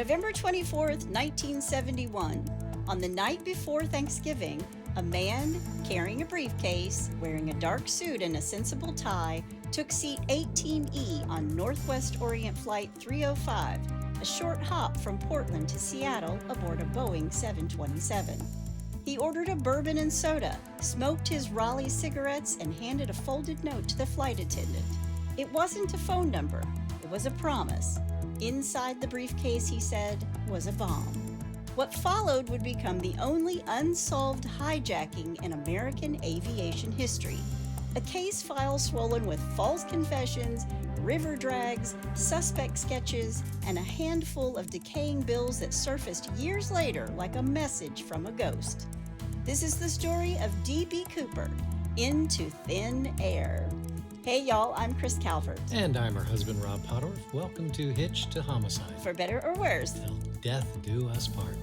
November 24th, 1971, on the night before Thanksgiving, a man carrying a briefcase, wearing a dark suit and a sensible tie, took seat 18E on Northwest Orient Flight 305, a short hop from Portland to Seattle aboard a Boeing 727. He ordered a bourbon and soda, smoked his Raleigh cigarettes, and handed a folded note to the flight attendant. It wasn't a phone number, it was a promise. Inside the briefcase, he said, was a bomb. What followed would become the only unsolved hijacking in American aviation history. A case file swollen with false confessions, river drags, suspect sketches, and a handful of decaying bills that surfaced years later like a message from a ghost. This is the story of D.B. Cooper, Into Thin Air. Hey y'all, I'm Kris Calvert. And I'm her husband, Rob Potterworth. Welcome to Hitched to Homicide. For better or worse. Till death do us part.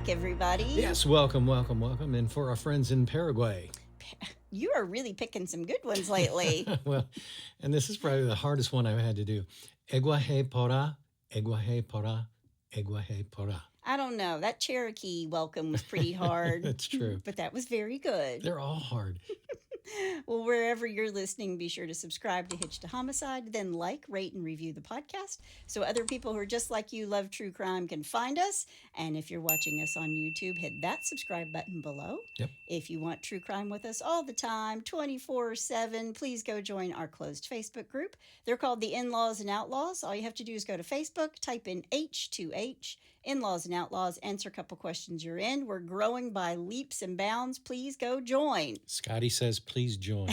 Everybody. Yes, welcome. And for our friends in Paraguay. You are really picking some good ones lately. Well, and this is probably the hardest one I've had to do. Eguaje pora, eguaje pora, eguaje pora. I don't know. That Cherokee welcome was pretty hard. That's true. But that was very good. They're all hard. Well, wherever you're listening, be sure to subscribe to Hitched to Homicide, then like, rate, and review the podcast so other people who are just like you, love true crime, can find us. And if you're watching us on YouTube, hit that subscribe button below. Yep. If you want true crime with us all the time, 24/7, please go join our closed Facebook group. They're called the In-Laws and Outlaws. All you have to do is go to Facebook, type in H2H, In-Laws and Outlaws, answer a couple questions you're in. We're growing by leaps and bounds. Please go join. Scotty says, please join.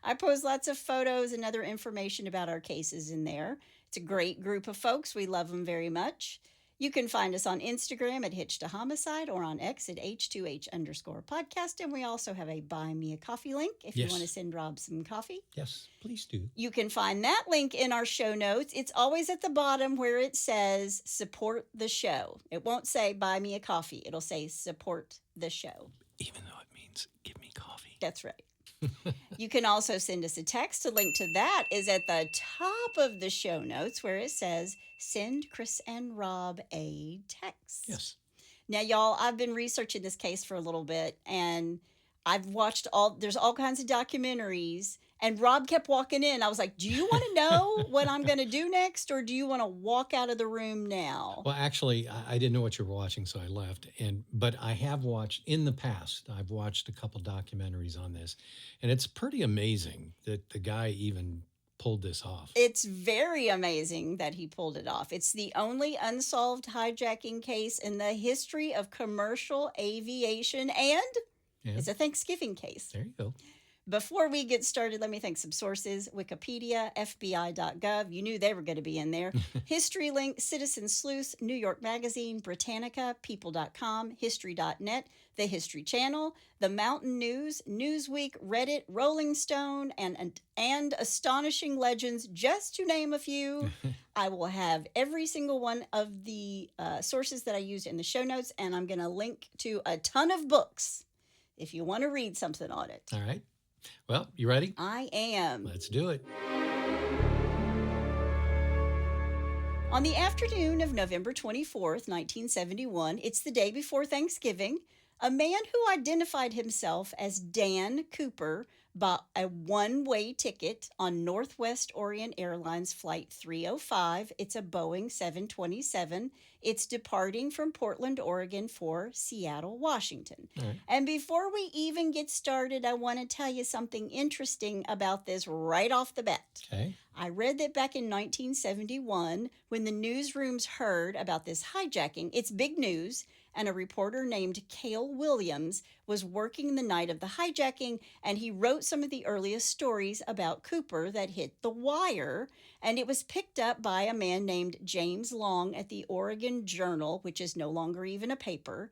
I post lots of photos and other information about our cases in there. It's a great group of folks. We love them very much. You can find us on Instagram at Hitched to Homicide or on X at H2H_podcast. And we also have a Buy Me a Coffee link if you want to send Rob some coffee. Yes, please do. You can find that link in our show notes. It's always at the bottom where it says support the show. It won't say buy me a coffee. It'll say support the show. Even though it means give me coffee. That's right. You can also send us a text. A link to that is at the top of the show notes where it says, send Kris and Rob a text. Yes. Now, y'all, I've been researching this case for a little bit, and I've watched there's all kinds of documentaries, and Rob kept walking in. I was like, do you want to know what I'm going to do next, or do you want to walk out of the room now? Well, actually, I didn't know what you were watching, so I left. But I have watched, in the past, I've watched a couple documentaries on this, and it's pretty amazing that the guy even pulled this off. It's very amazing that he pulled it off. It's the only unsolved hijacking case in the history of commercial aviation, and it's a Thanksgiving case. There you go. Before we get started, let me thank some sources. Wikipedia, FBI.gov. You knew they were going to be in there. History Link, Citizen Sleuth, New York Magazine, Britannica, People.com, History.net, The History Channel, The Mountain News, Newsweek, Reddit, Rolling Stone, and Astonishing Legends, just to name a few. I will have every single one of the sources that I used in the show notes, and I'm going to link to a ton of books if you want to read something on it. All right. Well, you ready? I am. Let's do it. On the afternoon of November 24th, 1971, it's the day before Thanksgiving, a man who identified himself as Dan Cooper bought a one-way ticket on Northwest Orient Airlines Flight 305. It's a Boeing 727. It's departing from Portland, Oregon for Seattle, Washington. Right. And before we even get started, I want to tell you something interesting about this right off the bat. Okay. I read that back in 1971, when the newsrooms heard about this hijacking, it's big news, and a reporter named Cale Williams was working the night of the hijacking, and he wrote some of the earliest stories about Cooper that hit the wire, and it was picked up by a man named James Long at the Oregon Journal, which is no longer even a paper.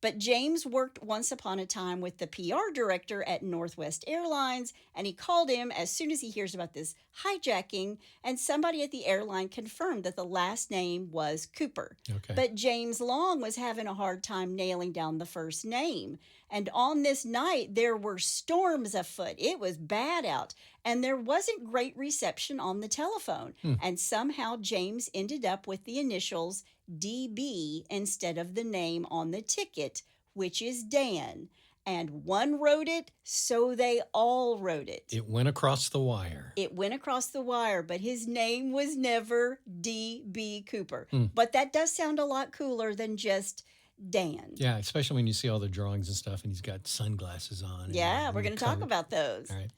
But James worked once upon a time with the PR director at Northwest Airlines, and he called him as soon as he hears about this hijacking, and somebody at the airline confirmed that the last name was Cooper. Okay. But James Long was having a hard time nailing down the first name. And on this night, there were storms afoot. It was bad out, and there wasn't great reception on the telephone. And somehow James ended up with the initials DB instead of the name on the ticket, which is Dan. And one wrote it, so they all wrote it. It went across the wire. It went across the wire, but his name was never D.B. Cooper. But that does sound a lot cooler than just Dan. Yeah, especially when you see all the drawings and stuff, and he's got sunglasses on. Yeah, and we're going to talk coat. about those. All right.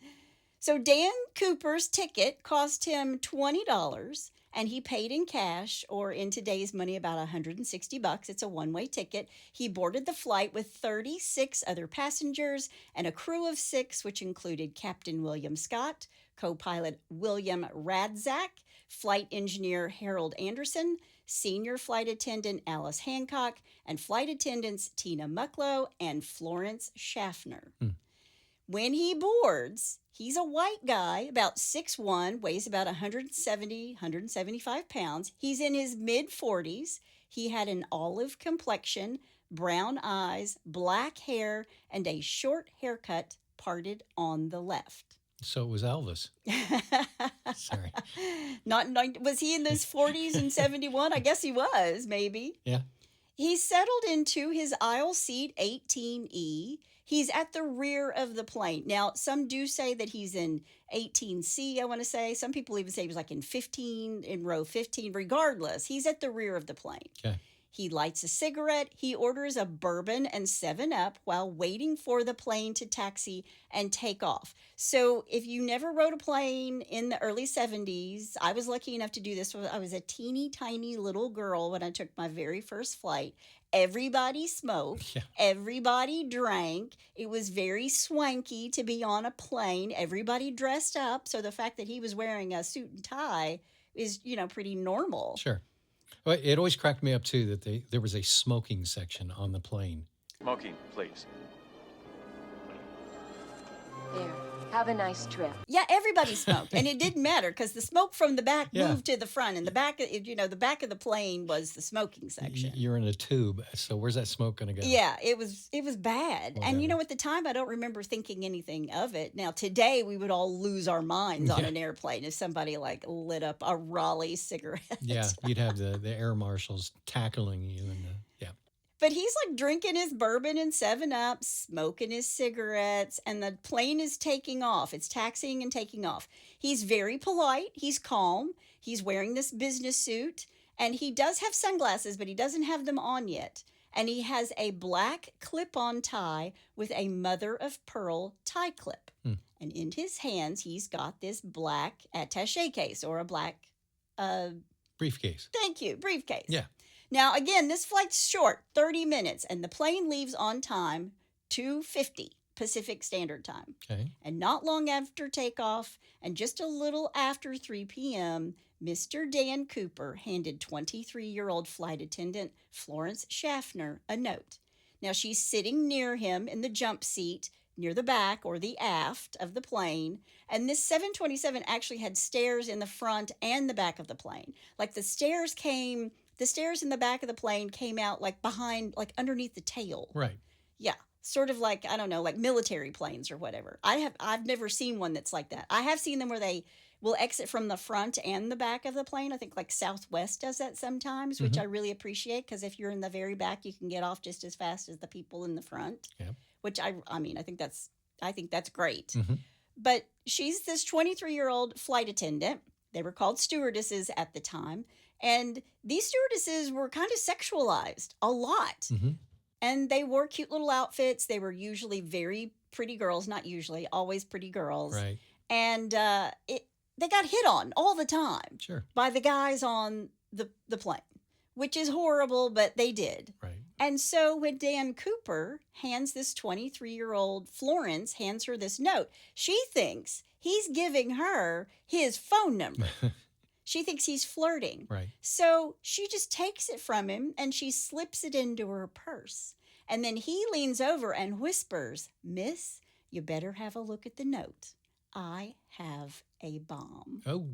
So Dan Cooper's ticket cost him $20, and he paid in cash, or in today's money, about $160. It's a one-way ticket. He boarded the flight with 36 other passengers and a crew of 6, which included Captain William Scott, co-pilot William Radzak, flight engineer Harold Anderson, senior flight attendant Alice Hancock, and flight attendants Tina Mucklow and Florence Schaffner. When he boards, he's a white guy, about 6'1", weighs about 175 pounds. He's in his mid-40s. He had an olive complexion, brown eyes, black hair, and a short haircut parted on the left. So it was Elvis. Sorry. Was he in his 40s in 71? I guess he was, maybe. Yeah. He settled into his aisle seat 18E. He's at the rear of the plane. Now, some do say that he's in 18C, I want to say. Some people even say he was like in 15, in row 15. Regardless, he's at the rear of the plane. Okay. He lights a cigarette. He orders a bourbon and 7-Up while waiting for the plane to taxi and take off. So if you never rode a plane in the early 70s, I was lucky enough to do this. I was a teeny tiny little girl when I took my very first flight. Everybody smoked. Yeah. Everybody drank. It was very swanky to be on a plane. Everybody dressed up. So the fact that he was wearing a suit and tie is, pretty normal. Sure. Well, it always cracked me up, too, that there was a smoking section on the plane. Smoking, please. There. Have a nice trip. Yeah, everybody smoked, and it didn't matter because the smoke from the back Yeah. moved to the front, and the back of the plane was the smoking section. You're in a tube, so where's that smoke going to go? Yeah, it was bad. Whatever. And at the time I don't remember thinking anything of it. Now today we would all lose our minds on Yeah. an airplane if somebody lit up a Raleigh cigarette. Yeah, you'd have the air marshals tackling you. Yeah. But he's drinking his bourbon and 7-Up, smoking his cigarettes, and the plane is taking off. It's taxiing and taking off. He's very polite. He's calm. He's wearing this business suit, and he does have sunglasses, but he doesn't have them on yet. And he has a black clip-on tie with a mother-of-pearl tie clip. And in his hands, he's got this black attaché case, or a black, Briefcase. thank you, briefcase. Yeah. Now, again, this flight's short, 30 minutes, and the plane leaves on time, 2:50 Pacific Standard Time. Okay. And not long after takeoff, and just a little after 3 p.m., Mr. Dan Cooper handed 23-year-old flight attendant Florence Schaffner a note. Now, she's sitting near him in the jump seat, near the back or the aft of the plane, and this 727 actually had stairs in the front and the back of the plane. The stairs in the back of the plane came out behind, underneath the tail. Right. Yeah, sort of like military planes or whatever. I've never seen one that's like that. I have seen them where they will exit from the front and the back of the plane. I think Southwest does that sometimes, which I really appreciate, because if you're in the very back, you can get off just as fast as the people in the front. Yeah. Which I think that's great. Mhm. But she's this 23-year-old flight attendant. They were called stewardesses at the time. And these stewardesses were kind of sexualized a lot. Mm-hmm. And they wore cute little outfits. They were usually very pretty girls, not usually, always pretty girls. Right. And they got hit on all the time Sure. by the guys on the plane, which is horrible, but they did. Right. And so when Dan Cooper hands this 23-year-old Florence, hands her this note, she thinks he's giving her his phone number. She thinks he's flirting. Right. So she just takes it from him and she slips it into her purse. And then he leans over and whispers, "Miss, you better have a look at the note. I have a bomb." Oh.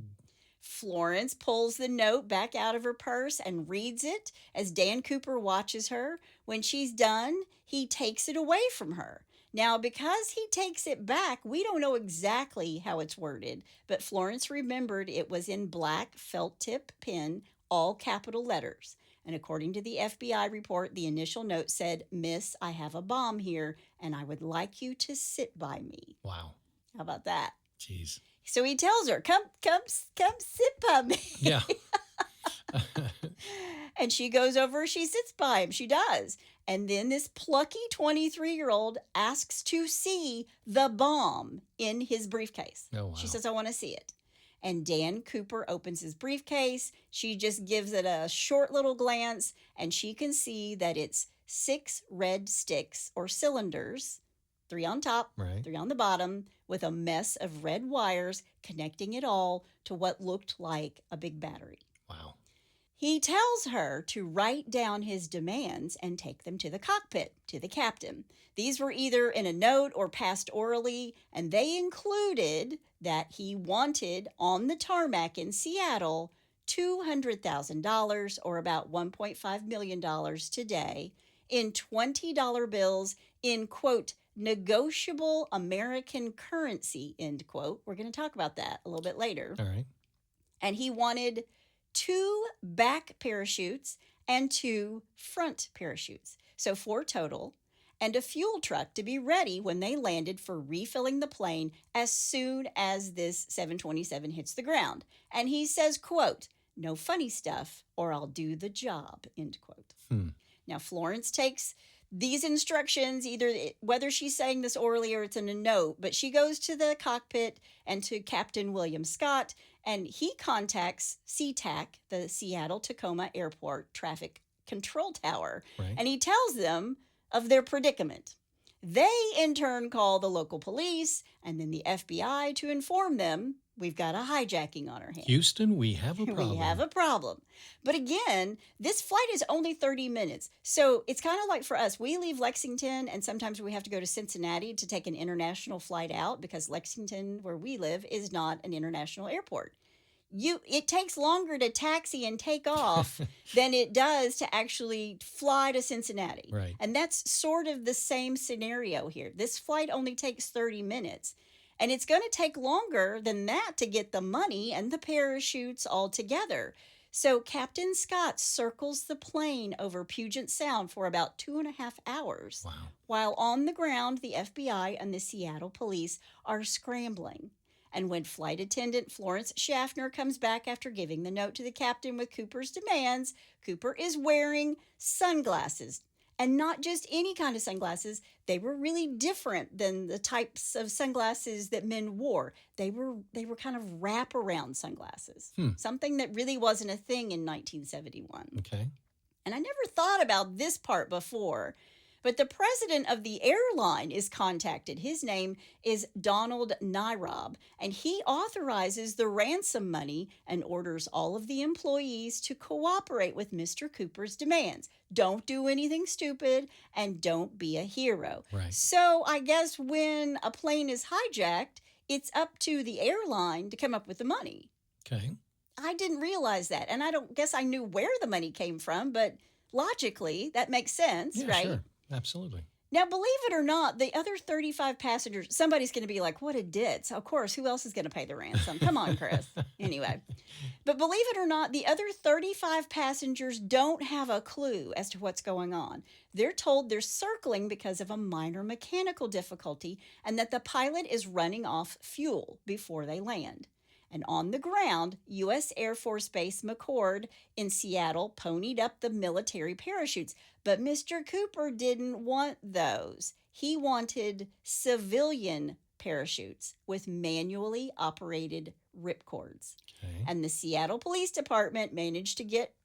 Florence pulls the note back out of her purse and reads it as Dan Cooper watches her. When she's done, he takes it away from her. Now, because he takes it back, we don't know exactly how it's worded, but Florence remembered it was in black felt tip pen, all capital letters. And according to the FBI report, the initial note said, "Miss, I have a bomb here, and I would like you to sit by me." Wow. How about that? Jeez. So he tells her, come sit by me. Yeah. And she goes over, she sits by him. She does. And then this plucky 23-year-old asks to see the bomb in his briefcase. Oh, wow. She says, "I want to see it." And Dan Cooper opens his briefcase. She just gives it a short little glance, and she can see that it's 6 red sticks or cylinders, 3 on top, Right. 3 on the bottom, with a mess of red wires connecting it all to what looked like a big battery. Wow. He tells her to write down his demands and take them to the cockpit, to the captain. These were either in a note or passed orally, and they included that he wanted on the tarmac in Seattle $200,000, or about $1.5 million today, in $20 bills in, quote, negotiable American currency, end quote. We're going to talk about that a little bit later. All right. And he wanted 2 back parachutes and 2 front parachutes. So 4 total, and a fuel truck to be ready when they landed for refilling the plane as soon as this 727 hits the ground. And he says, quote, "No funny stuff or I'll do the job," end quote. Now, Florence takes these instructions, either whether she's saying this orally or it's in a note, but she goes to the cockpit and to Captain William Scott, and he contacts SeaTac, the Seattle-Tacoma Airport Traffic Control Tower, Right. and he tells them of their predicament. They, in turn, call the local police and then the FBI to inform them, "We've got a hijacking on our hands. Houston, we have a problem. We have a problem." But again, this flight is only 30 minutes. So it's kind of like for us, we leave Lexington and sometimes we have to go to Cincinnati to take an international flight out because Lexington, where we live, is not an international airport. It takes longer to taxi and take off than it does to actually fly to Cincinnati. Right. And that's sort of the same scenario here. This flight only takes 30 minutes. And it's going to take longer than that to get the money and the parachutes all together. So Captain Scott circles the plane over Puget Sound for about 2.5 hours. Wow. While on the ground, the FBI and the Seattle police are scrambling. And when flight attendant Florence Schaffner comes back after giving the note to the captain with Cooper's demands, Cooper is wearing sunglasses. And not just any kind of sunglasses. They were really different than the types of sunglasses that men wore. They were kind of wraparound sunglasses. Something that really wasn't a thing in 1971. Okay. And I never thought about this part before. But the president of the airline is contacted. His name is Donald Nyrob, and he authorizes the ransom money and orders all of the employees to cooperate with Mr. Cooper's demands. Don't do anything stupid and don't be a hero. Right. So I guess when a plane is hijacked, it's up to the airline to come up with the money. Okay. I didn't realize that, and I don't guess I knew where the money came from, but logically that makes sense, Yeah, right? sure. Absolutely. Now, believe it or not, the other 35 passengers, somebody's going to be like, "What a ditz." Of course, who else is going to pay the ransom? Come on, Kris. Anyway, but believe it or not, the other 35 passengers don't have a clue as to what's going on. They're told they're circling because of a minor mechanical difficulty and that the pilot is running off fuel before they land. And on the ground, U.S. Air Force Base McChord in Seattle ponied up the military parachutes. But Mr. Cooper didn't want those. He wanted civilian parachutes with manually operated ripcords. Okay. And the Seattle Police Department managed to get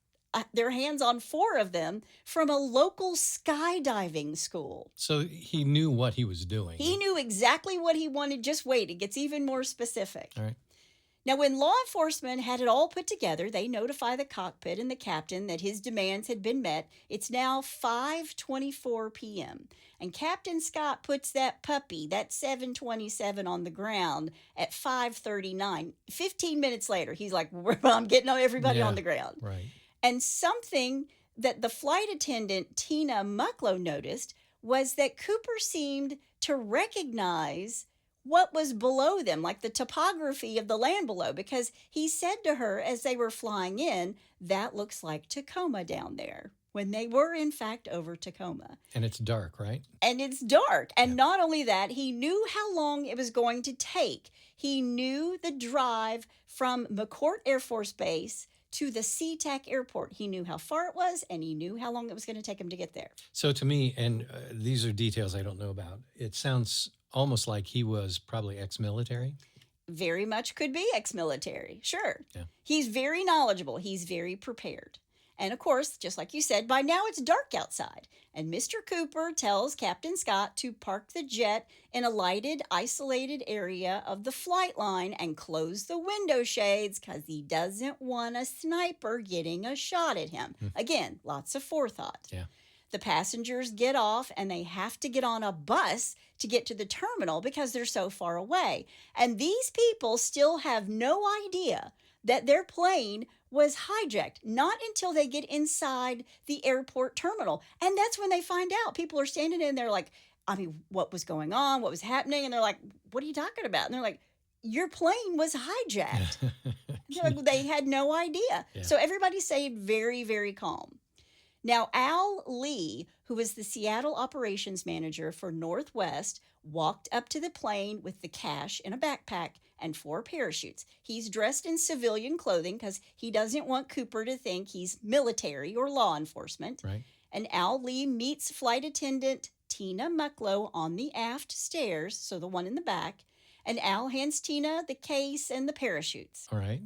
their hands on 4 of them from a local skydiving school. So he knew what he was doing. He knew exactly what he wanted. Just wait, it gets even more specific. All right. Now, when law enforcement had it all put together, they notify the cockpit and the captain that his demands had been met. It's now 5:24 p.m. And Captain Scott puts that puppy, that 727, on the ground at 5:39. 15 minutes later, he's like, I'm getting everybody on the ground. Right. And something that the flight attendant, Tina Mucklow, noticed was that Cooper seemed to recognize what was below them, like the topography of the land below, because he said to her as they were flying in, that looks like Tacoma down there, when they were in fact over Tacoma. And it's dark, right? And it's dark. And not only that, he knew how long it was going to take. He knew the drive from McCourt Air Force Base to the SeaTac airport. He knew how far it was, and he knew how long it was going to take him to get there. So to me, and these are details I don't know about, it sounds almost like he was probably ex-military. Very much could be ex-military, sure. Yeah. He's very knowledgeable. He's very prepared. And of course, just like you said, by now it's dark outside. And Mr. Cooper tells Captain Scott to park the jet in a lighted, isolated area of the flight line and close the window shades because he doesn't want a sniper getting a shot at him. Again, lots of forethought. Yeah. The passengers get off and they have to get on a bus to get to the terminal because they're so far away. And these people still have no idea that their plane was hijacked, not until they get inside the airport terminal. And that's when they find out. People are standing in there like, I mean, what was going on? What was happening? And they're like, what are you talking about? And they're like, your plane was hijacked. Like, they had no idea. Yeah. So everybody stayed very, very calm. Now, Al Lee, who was the Seattle operations manager for Northwest, walked up to the plane with the cash in a backpack and 4 parachutes. He's dressed in civilian clothing because he doesn't want Cooper to think he's military or law enforcement. Right. And Al Lee meets flight attendant Tina Mucklow on the aft stairs, so the one in the back, and Al hands Tina the case and the parachutes. All right.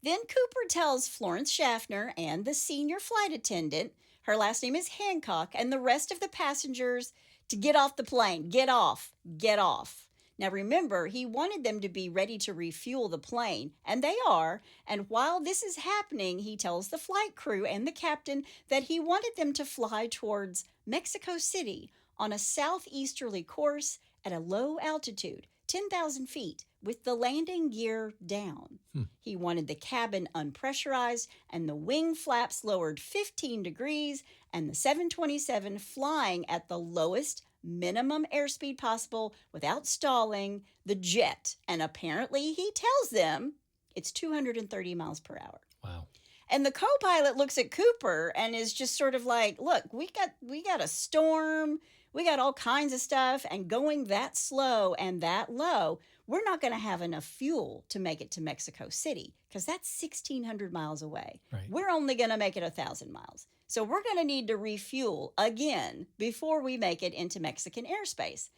Then Cooper tells Florence Schaffner and the senior flight attendant, her last name is Hancock, and the rest of the passengers to get off the plane. Get off. Get off. Now remember, he wanted them to be ready to refuel the plane, and they are. And while this is happening, he tells the flight crew and the captain that he wanted them to fly towards Mexico City on a southeasterly course at a low altitude, 10,000 feet, with the landing gear down. He wanted the cabin unpressurized and the wing flaps lowered 15 degrees and the 727 flying at the lowest minimum airspeed possible without stalling the jet. And apparently he tells them it's 230 miles per hour. Wow. And the co-pilot looks at Cooper and is just sort of like, look, we got a storm, we got all kinds of stuff, and going that slow and that low, we're not going to have enough fuel to make it to Mexico City because that's 1,600 miles away. Right. We're only going to make it 1,000 miles. So we're going to need to refuel again before we make it into Mexican airspace.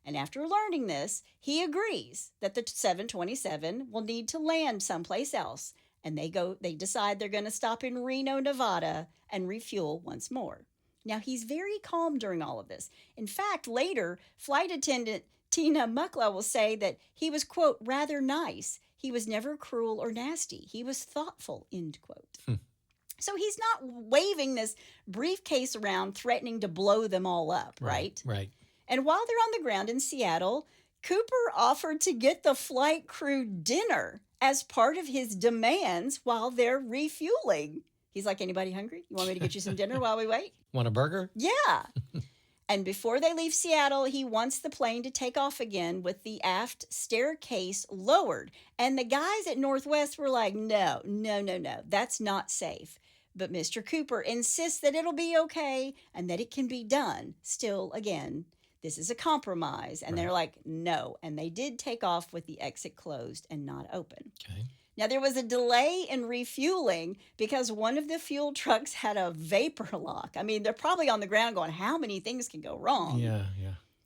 And after learning this, he agrees that the 727 will need to land someplace else. And they decide they're going to stop in Reno, Nevada and refuel once more. Now, he's very calm during all of this. In fact, later, flight attendant Tina Mucklow will say that he was, quote, rather nice. He was never cruel or nasty. He was thoughtful, end quote. So he's not waving this briefcase around threatening to blow them all up, right? Right. And while they're on the ground in Seattle, Cooper offered to get the flight crew dinner as part of his demands while they're refueling. He's like, anybody hungry? You want me to get you some dinner while we wait? Want a burger? Yeah. And before they leave Seattle, he wants the plane to take off again with the aft staircase lowered. And the guys at Northwest were like, no, that's not safe. But Mr. Cooper insists that it'll be okay and that it can be done. Still, again, this is a compromise. And they're like, no. And they did take off with the exit closed and not open. Okay. Now, there was a delay in refueling because one of the fuel trucks had a vapor lock. I mean, they're probably on the ground going, how many things can go wrong? Yeah.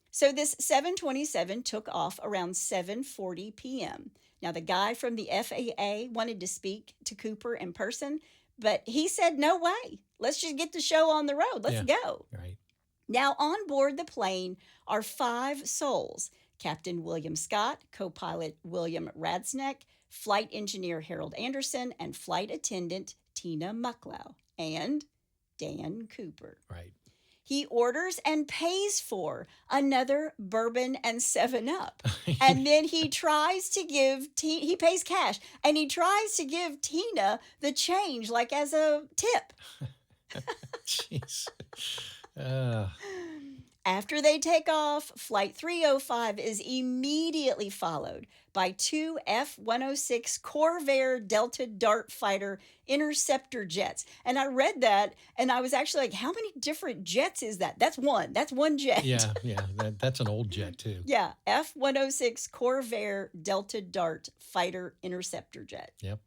So this 727 took off around 7:40 p.m. Now, the guy from the FAA wanted to speak to Cooper in person, But he said, no way. Let's just get the show on the road. Let's go. Right. Now, on board the plane are 5 souls: Captain William Scott, co-pilot William Radsneck, flight engineer Harold Anderson, and flight attendant Tina Mucklow, and Dan Cooper. Right. He orders and pays for another bourbon and 7-Up. And then he tries to give, he pays cash, and he tries to give Tina the change, like as a tip. Jeez. After they take off, Flight 305 is immediately followed by 2 F-106 Corvair Delta Dart Fighter interceptor jets. And I read that, and I was actually like, how many different jets is that? That's one. That's one jet. Yeah. That's an old jet, too. Yeah, F-106 Corvair Delta Dart Fighter interceptor jet. Yep.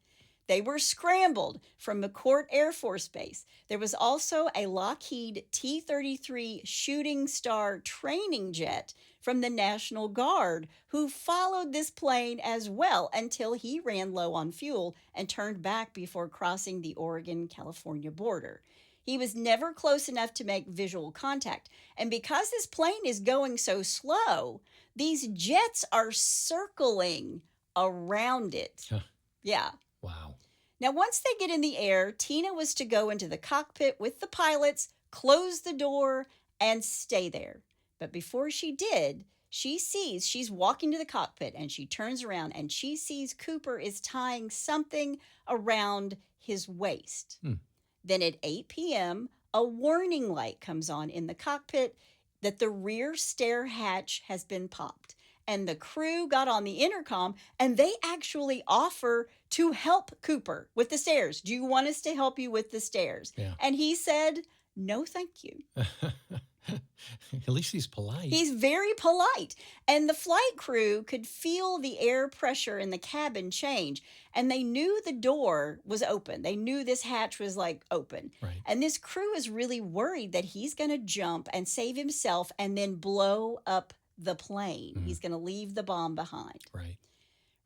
They were scrambled from McCourt Air Force Base. There was also a Lockheed T-33 Shooting Star training jet from the National Guard who followed this plane as well until he ran low on fuel and turned back before crossing the Oregon-California border. He was never close enough to make visual contact. And because this plane is going so slow, these jets are circling around it. Huh. Yeah. Wow. Now, once they get in the air, Tina was to go into the cockpit with the pilots, close the door, and stay there. But before she did, she's walking to the cockpit, and she turns around, and she sees Cooper is tying something around his waist. Then at 8 p.m., a warning light comes on in the cockpit that the rear stair hatch has been popped. And the crew got on the intercom, and they actually offer to help Cooper with the stairs. Do you want us to help you with the stairs? Yeah. And he said, no, thank you. At least he's polite. He's very polite. And the flight crew could feel the air pressure in the cabin change. And they knew the door was open. They knew this hatch was like open. Right. And this crew is really worried that he's going to jump and save himself and then blow up the plane. He's going to leave the bomb behind. Right.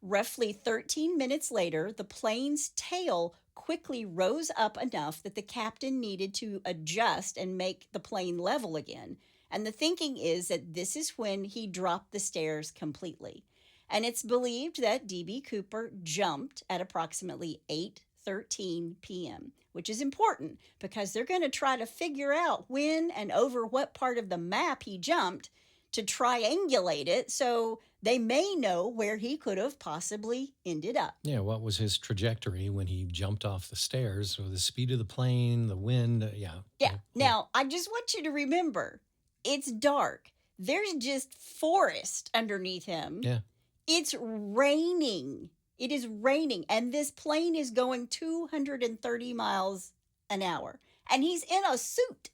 Roughly 13 minutes later, the plane's tail quickly rose up enough that the captain needed to adjust and make the plane level again. And the thinking is that this is when he dropped the stairs completely. And it's believed that D.B. Cooper jumped at approximately 8:13 p.m., which is important because they're going to try to figure out when and over what part of the map he jumped to triangulate it, so they may know where he could have possibly ended up. Yeah, what was his trajectory when he jumped off the stairs? Or the speed of the plane, the wind? Yeah. Now, I just want you to remember, it's dark. There's just forest underneath him. Yeah. It's raining. It is raining, and this plane is going 230 miles an hour. And he's in a suit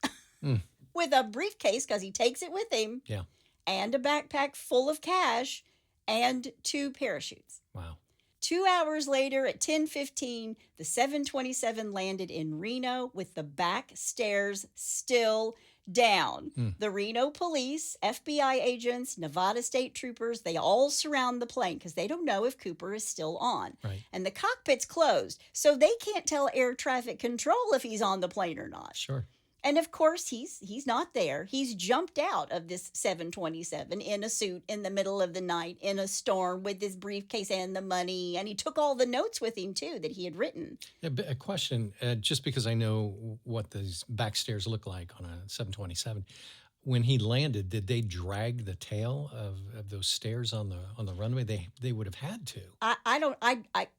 with a briefcase because he takes it with him. Yeah. And a backpack full of cash, and 2 parachutes. Wow. 2 hours later at 10:15, the 727 landed in Reno with the back stairs still down. The Reno police, FBI agents, Nevada state troopers, they all surround the plane because they don't know if Cooper is still on. Right. And the cockpit's closed, so they can't tell air traffic control if he's on the plane or not. Sure. And of course, he's not there. He's jumped out of this 727 in a suit in the middle of the night in a storm with his briefcase and the money. And he took all the notes with him, too, that he had written. A question, just because I know what these back stairs look like on a 727. When he landed, did they drag the tail of those stairs on the runway? They would have had to.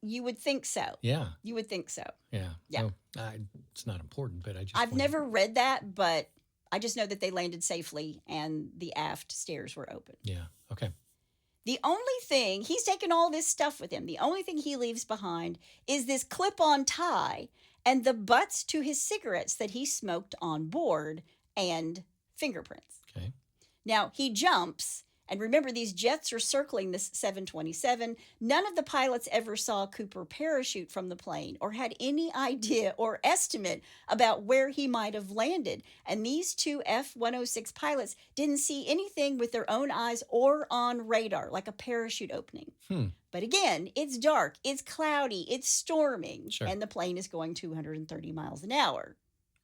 You would think so. Yeah. You would think so. Yeah. Yeah. So, it's not important, but I've never read that, but I just know that they landed safely and the aft stairs were open. Yeah. Okay. The only thing, he's taken all this stuff with him. The only thing he leaves behind is this clip-on tie and the butts to his cigarettes that he smoked on board and fingerprints. Okay. Now, he jumps, and remember, these jets are circling this 727. None of the pilots ever saw Cooper parachute from the plane or had any idea or estimate about where he might have landed. And these 2 F-106 pilots didn't see anything with their own eyes or on radar, like a parachute opening. But again, it's dark, it's cloudy, it's storming, Sure. and the plane is going 230 miles an hour.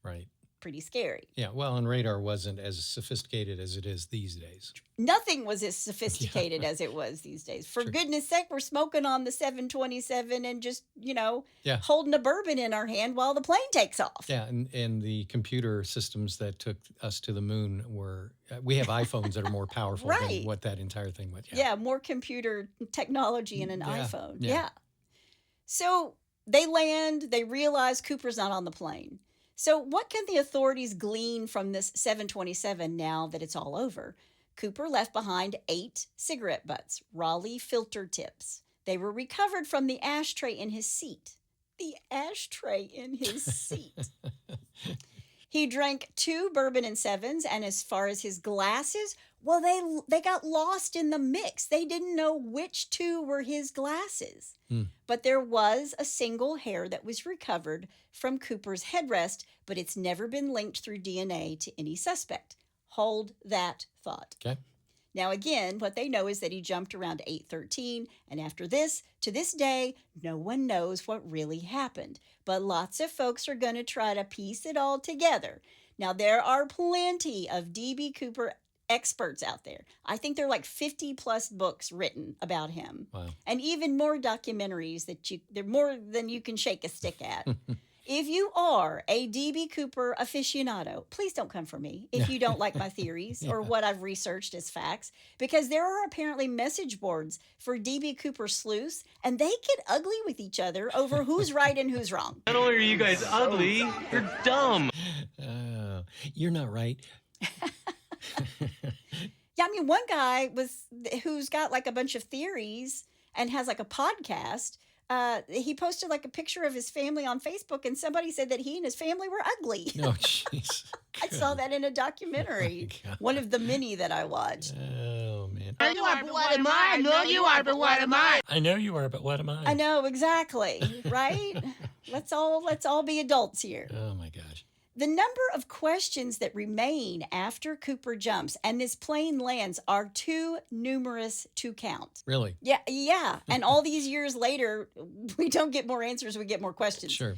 Right. Pretty scary. Yeah. Well, and radar wasn't as sophisticated as it is these days. Nothing was as sophisticated as it was these days. For True. goodness sake, we're smoking on the 727 and just, Yeah. holding a bourbon in our hand while the plane takes off. Yeah, and the computer systems that took us to the moon were, we have iPhones that are more powerful Right. than what that entire thing was. Yeah, more computer technology in an Yeah, iPhone. yeah. Yeah. So they land, they realize Cooper's not on the plane. So what can the authorities glean from this 727 now that it's all over? Cooper left behind 8 cigarette butts, Raleigh filter tips. They were recovered from the ashtray in his seat. The ashtray in his seat. He drank 2 bourbon and 7s, and as far as his glasses, well, they got lost in the mix. They didn't know which 2 were his glasses. But there was a single hair that was recovered from Cooper's headrest, but it's never been linked through DNA to any suspect. Hold that thought. Okay. Now, again, what they know is that he jumped around 8:13, and after this, to this day, no one knows what really happened. But lots of folks are going to try to piece it all together. Now, there are plenty of D.B. Cooper experts out there. I think there are like 50 plus books written about him. Wow. And even more documentaries they're more than you can shake a stick at. If you are a D.B. Cooper aficionado, please don't come for me if you don't like my theories or what I've researched as facts, because there are apparently message boards for D.B. Cooper sleuths, and they get ugly with each other over who's right and who's wrong. Not only are you guys ugly, you're dumb. You're not right. Yeah, I mean, one guy who's got like a bunch of theories and has like a podcast. He posted like a picture of his family on Facebook, and somebody said that he and his family were ugly. Oh, jeez. I saw that in a documentary, Oh, my God. one of the many that I watched. Oh, man. No, you are, but what am I? No, you are, but what am I? I know you are, but what am I? I know, exactly, right? Let's all be adults here. Oh, my gosh. The number of questions that remain after Cooper jumps and this plane lands are too numerous to count. Really? Yeah. And all these years later, we don't get more answers, we get more questions. Sure.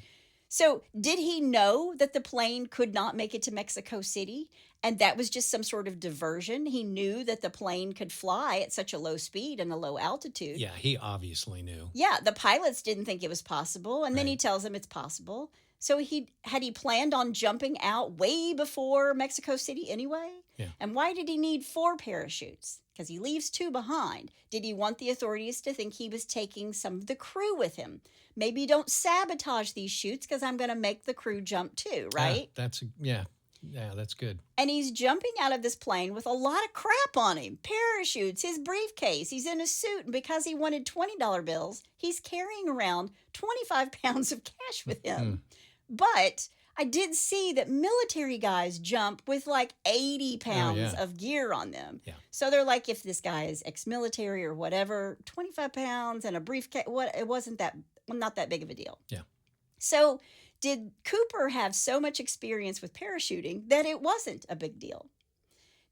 So, did he know that the plane could not make it to Mexico City? And that was just some sort of diversion? He knew that the plane could fly at such a low speed and a low altitude. Yeah, he obviously knew. Yeah, the pilots didn't think it was possible, and then he Right. tells them it's possible. So he planned on jumping out way before Mexico City anyway? Yeah. And why did he need 4 parachutes? Because he leaves 2 behind. Did he want the authorities to think he was taking some of the crew with him? Maybe don't sabotage these chutes because I'm going to make the crew jump too, right? Yeah, that's good. And he's jumping out of this plane with a lot of crap on him. Parachutes, his briefcase, he's in a suit. And because he wanted $20 bills, he's carrying around 25 pounds of cash with him. But I did see that military guys jump with like 80 pounds of gear on them. Yeah. So they're like, if this guy is ex-military or whatever, 25 pounds and a briefcase, it wasn't not that big of a deal. Yeah. So did Cooper have so much experience with parachuting that it wasn't a big deal?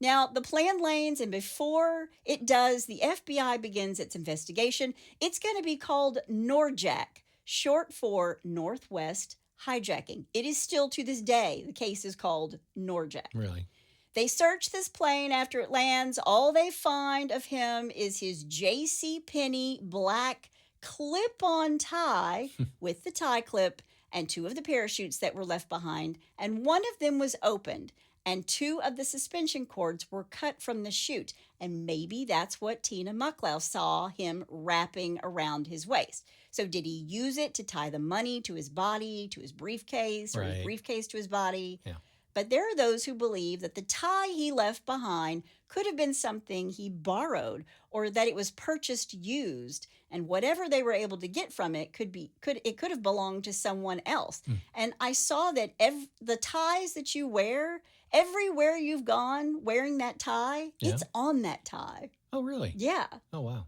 Now, the plane lands, and before it does, the FBI begins its investigation. It's going to be called NORJAK, short for Northwest Hijacking. It is still to this day, the case is called NORJAK. Really? They search this plane after it lands. All they find of him is his J.C. Penney black clip-on tie with the tie clip and 2 of the parachutes that were left behind, and one of them was opened, and 2 of the suspension cords were cut from the chute, and maybe that's what Tina Mucklow saw him wrapping around his waist. So did he use it to tie the money to his body, to his briefcase, or his Right. briefcase to his body? Yeah. But there are those who believe that the tie he left behind could have been something he borrowed, or that it was purchased used, and whatever they were able to get from it could have belonged to someone else. And I saw that the ties that you wear, everywhere you've gone wearing that tie, Yeah. it's on that tie. Oh, really? Yeah. Oh, wow.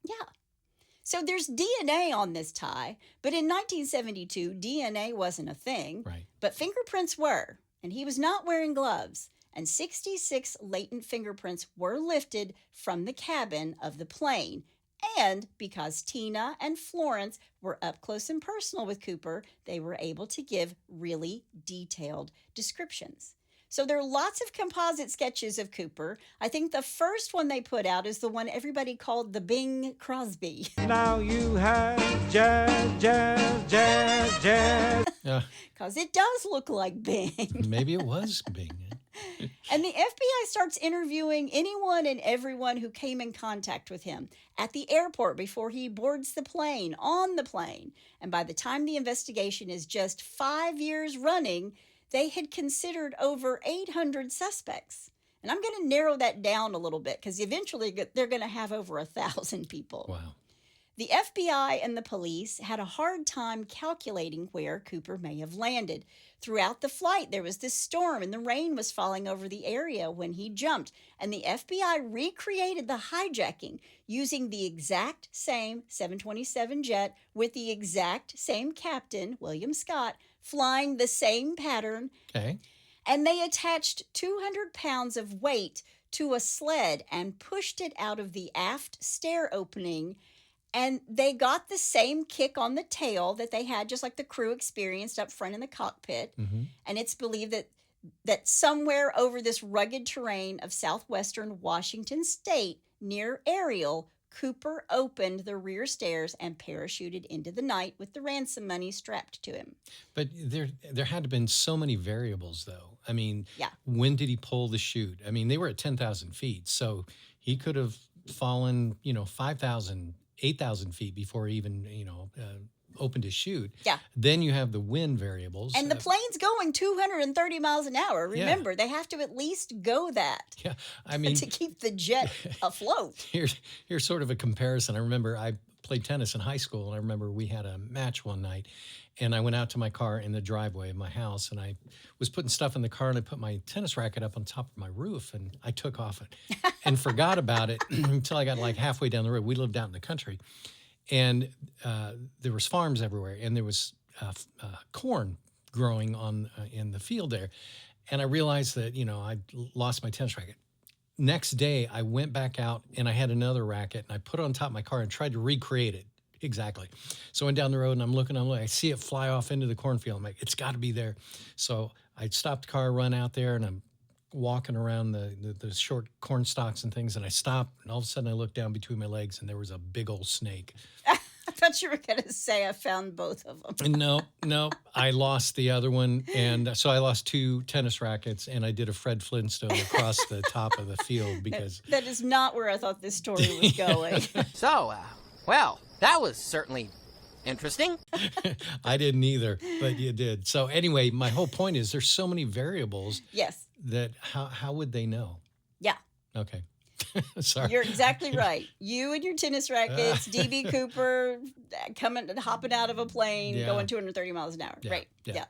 Yeah. So there's DNA on this tie, but in 1972, DNA wasn't a thing. Right. But fingerprints were, and he was not wearing gloves, and 66 latent fingerprints were lifted from the cabin of the plane And because Tina and Florence were up close and personal with Cooper, they were able to give really detailed descriptions. So there are lots of composite sketches of Cooper. I think the first one they put out is the one everybody called the Bing Crosby. Now you have jazz, jazz, jazz, jazz. Because it does look like Bing. Maybe it was Bing. And the FBI starts interviewing anyone and everyone who came in contact with him at the airport before he boards the plane, on the plane. And by the time the investigation is just 5 years running, they had considered over 800 suspects. And I'm going to narrow that down a little bit because eventually they're going to have over 1,000 people. Wow. The FBI and the police had a hard time calculating where Cooper may have landed. Throughout the flight, there was this storm and the rain was falling over the area when he jumped. And the FBI recreated the hijacking using the exact same 727 jet with the exact same captain, William Scott, flying the same pattern. Okay. And they attached 200 pounds of weight to a sled and pushed it out of the aft stair opening. And they got the same kick on the tail that they had, just like the crew experienced up front in the cockpit. Mm-hmm. And it's believed that somewhere over this rugged terrain of southwestern Washington state, near Ariel, Cooper opened the rear stairs and parachuted into the night with the ransom money strapped to him. But there had to have been so many variables, though. I mean, Yeah. When did he pull the chute? I mean, they were at 10,000 feet, so he could have fallen, 5,000, 8,000 feet before he even, opened his chute. Yeah. Then you have the wind variables. And the plane's going 230 miles an hour. Yeah. Remember, they have to at least go that Yeah, I mean, to keep the jet afloat. here's sort of a comparison. I remember I played tennis in high school, and I remember we had a match one night, and I went out to my car in the driveway of my house, and I was putting stuff in the car, and I put my tennis racket up on top of my roof, and I took off it and forgot about it until I got like halfway down the road. We lived out in the country, and there was farms everywhere, and there was corn growing on in the field there, and I realized that I lost my tennis racket. Next day, I went back out and I had another racket and I put it on top of my car and tried to recreate it. Exactly. So I went down the road and I'm looking, I see it fly off into the cornfield. I'm like, it's got to be there. So I stopped the car, run out there, and I'm walking around the short corn stalks and things. And I stopped, and all of a sudden I looked down between my legs and there was a big old snake. I thought you were going to say I found both of them. No, I lost the other one. And so I lost 2 tennis rackets, and I did a Fred Flintstone across the top of the field because... That is not where I thought this story was going. So, well, that was certainly interesting. I didn't either, but you did. So anyway, my whole point is there's so many variables Yes. that how would they know? Yeah. Okay. Sorry. You're exactly right. You and your tennis rackets, D.B. Cooper hopping out of a plane, Yeah. going 230 miles an hour. Yeah, Right. yeah. Yeah.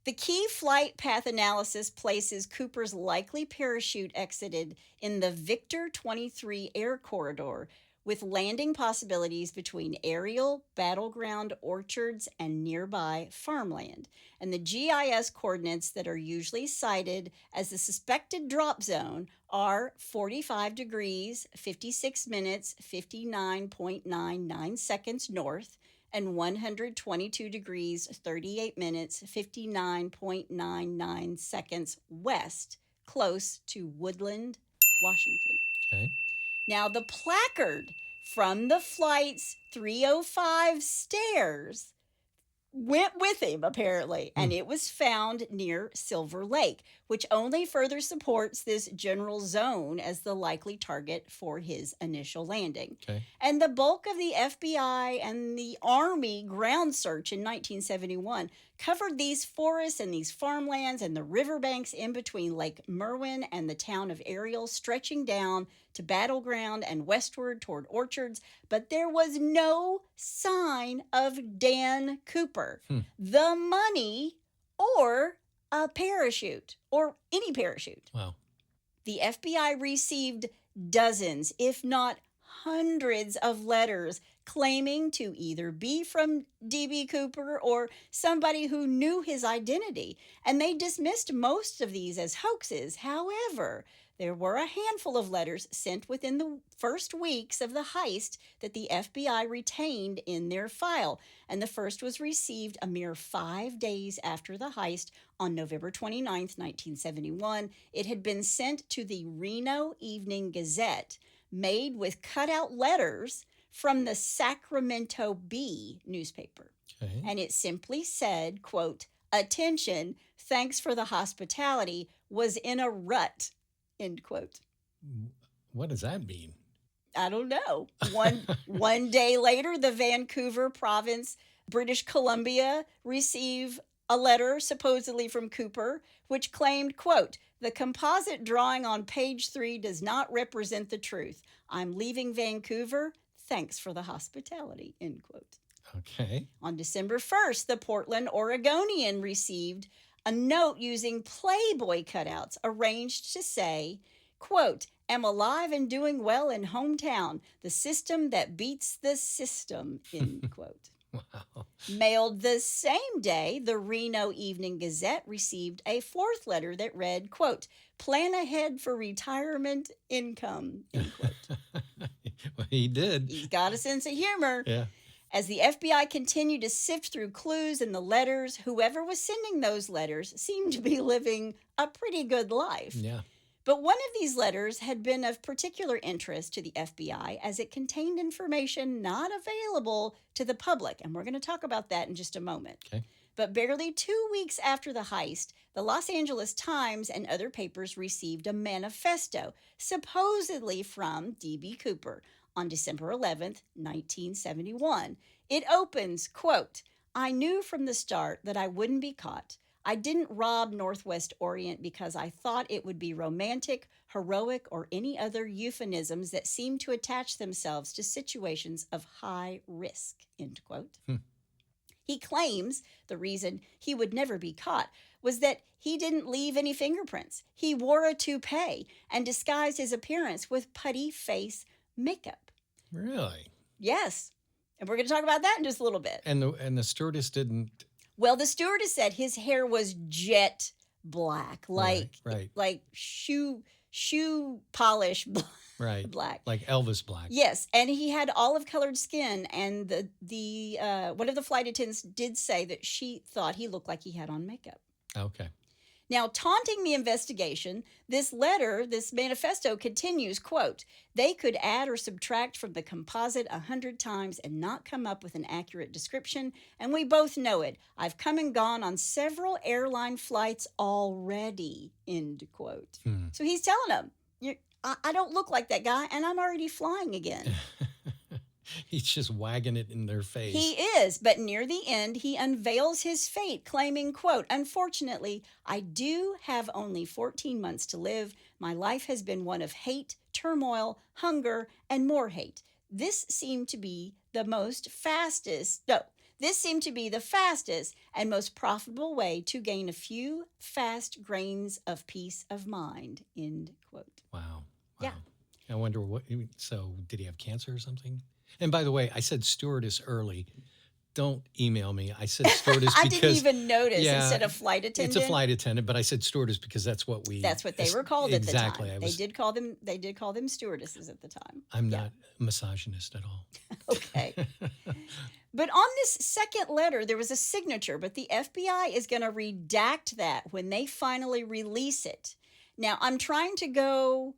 The key flight path analysis places Cooper's likely parachute exited in the Victor 23 air corridor, with landing possibilities between Ariel, battleground orchards, and nearby farmland. And the GIS coordinates that are usually cited as the suspected drop zone are 45 degrees, 56 minutes, 59.99 seconds north, and 122 degrees, 38 minutes, 59.99 seconds west, close to Woodland, Washington. Okay. Now, the placard from the flight's 305 stairs went with him, apparently, and it was found near Silver Lake, which only further supports this general zone as the likely target for his initial landing. Okay. And the bulk of the FBI and the Army ground search in 1971 covered these forests and these farmlands and the riverbanks in between Lake Merwin and the town of Ariel, stretching down to Battleground and westward toward orchards, but there was no sign of Dan Cooper, the money, or a parachute, or any parachute. Wow. The FBI received dozens, if not hundreds, of letters claiming to either be from D.B. Cooper or somebody who knew his identity, and they dismissed most of these as hoaxes. However, There were a handful of letters sent within the first weeks of the heist that the FBI retained in their file. And the first was received a mere 5 days after the heist on November 29th, 1971. It had been sent to the Reno Evening Gazette, made with cutout letters from the Sacramento Bee newspaper. Okay. And it simply said, quote, "Attention, thanks for the hospitality, was in a rut," end quote. What does that mean? I don't know. One day later, the Vancouver province, British Columbia, received a letter supposedly from Cooper, which claimed, quote, "The composite drawing on page 3 does not represent the truth. I'm leaving Vancouver. Thanks for the hospitality," end quote. Okay. On December 1st, the Portland Oregonian received a note using Playboy cutouts arranged to say, quote, "Am alive and doing well in hometown. The system that beats the system," end quote. Wow. Mailed the same day, the Reno Evening Gazette received a fourth letter that read, quote, "Plan ahead for retirement income," end quote. Well, he did. He's got a sense of humor. Yeah. As the FBI continued to sift through clues in the letters, whoever was sending those letters seemed to be living a pretty good life. Yeah. But one of these letters had been of particular interest to the FBI as it contained information not available to the public. And we're going to talk about that in just a moment. Okay. But barely 2 weeks after the heist, the Los Angeles Times and other papers received a manifesto, supposedly from D.B. Cooper, on December 11th, 1971. It opens, quote, "I knew from the start that I wouldn't be caught. I didn't rob Northwest Orient because I thought it would be romantic, heroic, or any other euphemisms that seem to attach themselves to situations of high risk," end quote. He claims the reason he would never be caught was that he didn't leave any fingerprints. He wore a toupee and disguised his appearance with putty face makeup. Really? Yes. And we're going to talk about that in just a little bit. And the stewardess didn't. Well, the stewardess said his hair was jet black, like Right. like shoe polish Right. black. Like Elvis Black. Yes, and he had olive colored skin, and the one of the flight attendants did say that she thought he looked like he had on makeup. Okay. Now, taunting the investigation, this letter, this manifesto continues, quote, "They could add or subtract from the composite 100 times and not come up with an accurate description, and we both know it. I've come and gone on several airline flights already," end quote. So he's telling them, I don't look like that guy, and I'm already flying again. He's just wagging it in their face. He is, but near the end, he unveils his fate, claiming, quote, "Unfortunately, I do have only 14 months to live. My life has been one of hate, turmoil, hunger, and more hate. This seemed to be the fastest and most profitable way to gain a few fast grains of peace of mind," end quote. Wow. Yeah. I wonder so did he have cancer or something? And by the way, I said stewardess early. Don't email me. I said stewardess I because didn't even notice yeah, instead of flight attendant. It's a flight attendant, but I said stewardess because that's what they were called exactly. at the time. They did call them stewardesses at the time. I'm not a misogynist at all. Okay. But on this second letter, there was a signature, but the FBI is going to redact that when they finally release it. Now, I'm trying to go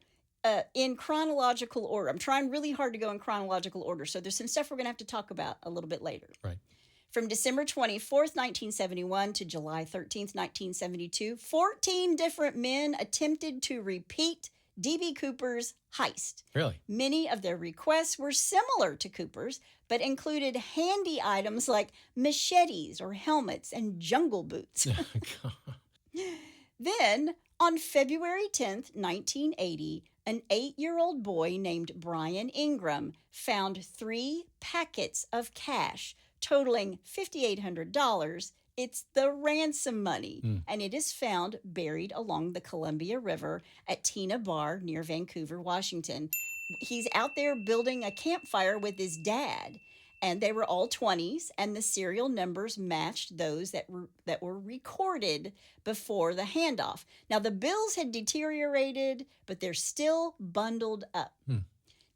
in chronological order. I'm trying really hard to go in chronological order. So there's some stuff we're going to have to talk about a little bit later. Right. From December 24th, 1971 to July 13th, 1972, 14 different men attempted to repeat D.B. Cooper's heist. Really? Many of their requests were similar to Cooper's, but included handy items like machetes or helmets and jungle boots. Then, on February 10th, 1980, an 8-year-old boy named Brian Ingram found 3 packets of cash totaling $5,800. It's the ransom money, and it is found buried along the Columbia River at Tina Bar near Vancouver, Washington. He's out there building a campfire with his dad, and they were all 20s, and the serial numbers matched those that were recorded before the handoff. Now, the bills had deteriorated, but they're still bundled up.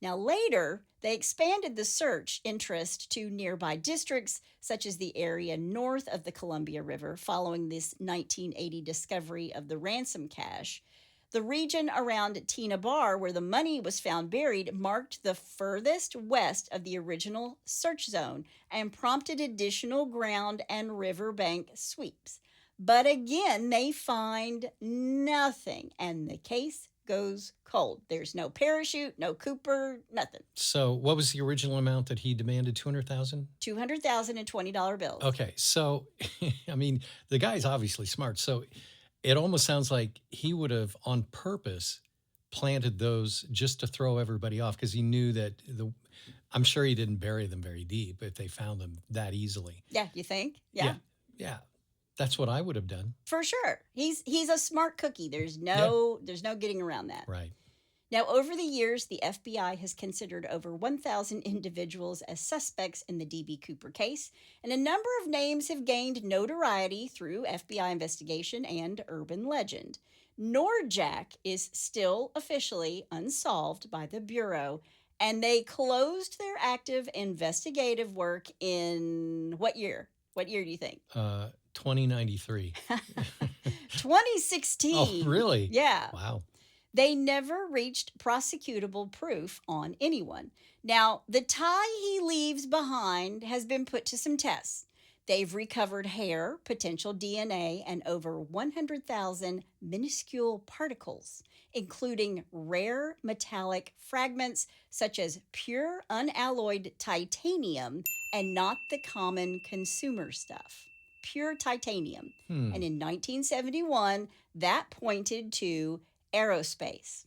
Now, later, they expanded the search interest to nearby districts, such as the area north of the Columbia River, following this 1980 discovery of the ransom cache. The region around Tina Bar, where the money was found buried, marked the furthest west of the original search zone and prompted additional ground and riverbank sweeps. But again, they find nothing, and the case goes cold. There's no parachute, no Cooper, nothing. So what was the original amount that he demanded? $200,000? $200,000 in $20 bills. Okay, so, I mean, the guy's obviously smart. So it almost sounds like he would have on purpose planted those just to throw everybody off, because he knew that I'm sure he didn't bury them very deep if they found them that easily. Yeah, you think? Yeah. Yeah. That's what I would have done. For sure. He's a smart cookie. There's no getting around that. Right. Now, over the years, the FBI has considered over 1,000 individuals as suspects in the D.B. Cooper case, and a number of names have gained notoriety through FBI investigation and urban legend. NORJAK is still officially unsolved by the Bureau, and they closed their active investigative work in what year? What year do you think? 2093. 2016. Oh, really? Yeah. Wow. They never reached prosecutable proof on anyone. Now, the tie he leaves behind has been put to some tests. They've recovered hair, potential DNA, and over 100,000 minuscule particles, including rare metallic fragments such as pure unalloyed titanium and not the common consumer stuff. Pure titanium. And in 1971, that pointed to aerospace.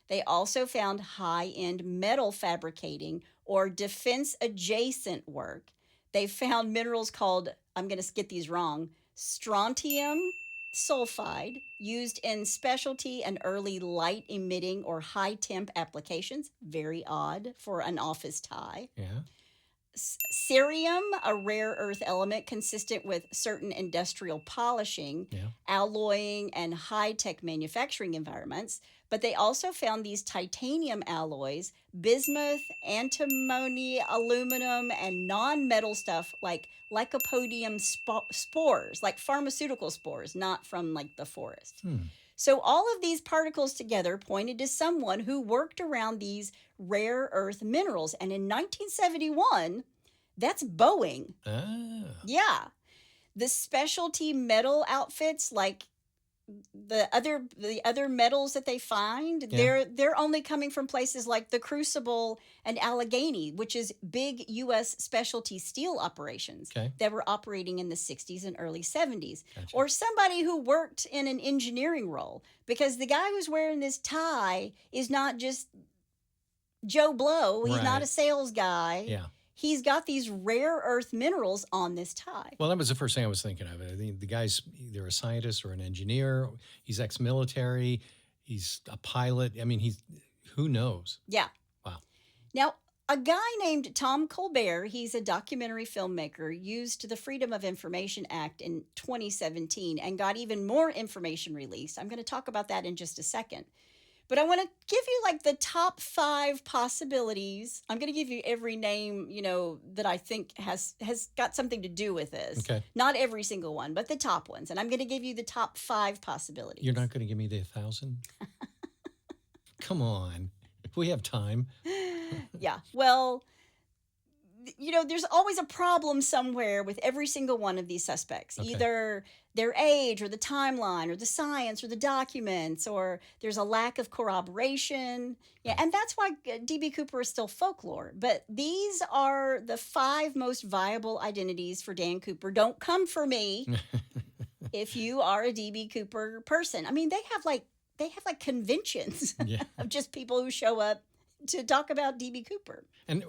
They also found high-end metal fabricating or defense-adjacent work. They found minerals called, I'm going to get these wrong, strontium sulfide, used in specialty and early light-emitting or high-temp applications. Very odd for an office tie. Yeah. Cerium, a rare earth element consistent with certain industrial polishing, alloying, and high-tech manufacturing environments. But they also found these titanium alloys, bismuth, antimony, aluminum, and non-metal stuff like lycopodium spores, like pharmaceutical spores, not from like the forest. So all of these particles together pointed to someone who worked around these rare earth minerals. And in 1971, that's Boeing. Yeah. The specialty metal outfits, like the other metals that they find, they're only coming from places like the Crucible and Allegheny, which is big U.S. specialty steel operations that were operating in the 60s and early 70s. Gotcha. Or somebody who worked in an engineering role, because the guy who's wearing this tie is not just Joe Blow. He's not a sales guy. Yeah. He's got these rare earth minerals on this tie. Well, that was the first thing I was thinking of. I think the guy's either a scientist or an engineer. He's ex-military. He's a pilot. I mean, who knows? Yeah. Wow. Now, a guy named Tom Colbert, he's a documentary filmmaker, used the Freedom of Information Act in 2017 and got even more information released. I'm going to talk about that in just a second. But I want to give you like the top 5 possibilities. I'm going to give you every name, that I think has got something to do with this. Okay. Not every single one, but the top ones. And I'm going to give you the top 5 possibilities. You're not going to give me the 1,000? Come on. We have time. Yeah. Well, there's always a problem somewhere with every single one of these suspects. Okay. Either their age or the timeline or the science or the documents, or there's a lack of corroboration. Yeah, and that's why D.B. Cooper is still folklore. But these are the 5 most viable identities for Dan Cooper. Don't come for me if you are a D.B. Cooper person. I mean, they have like conventions of just people who show up to talk about D.B. Cooper. And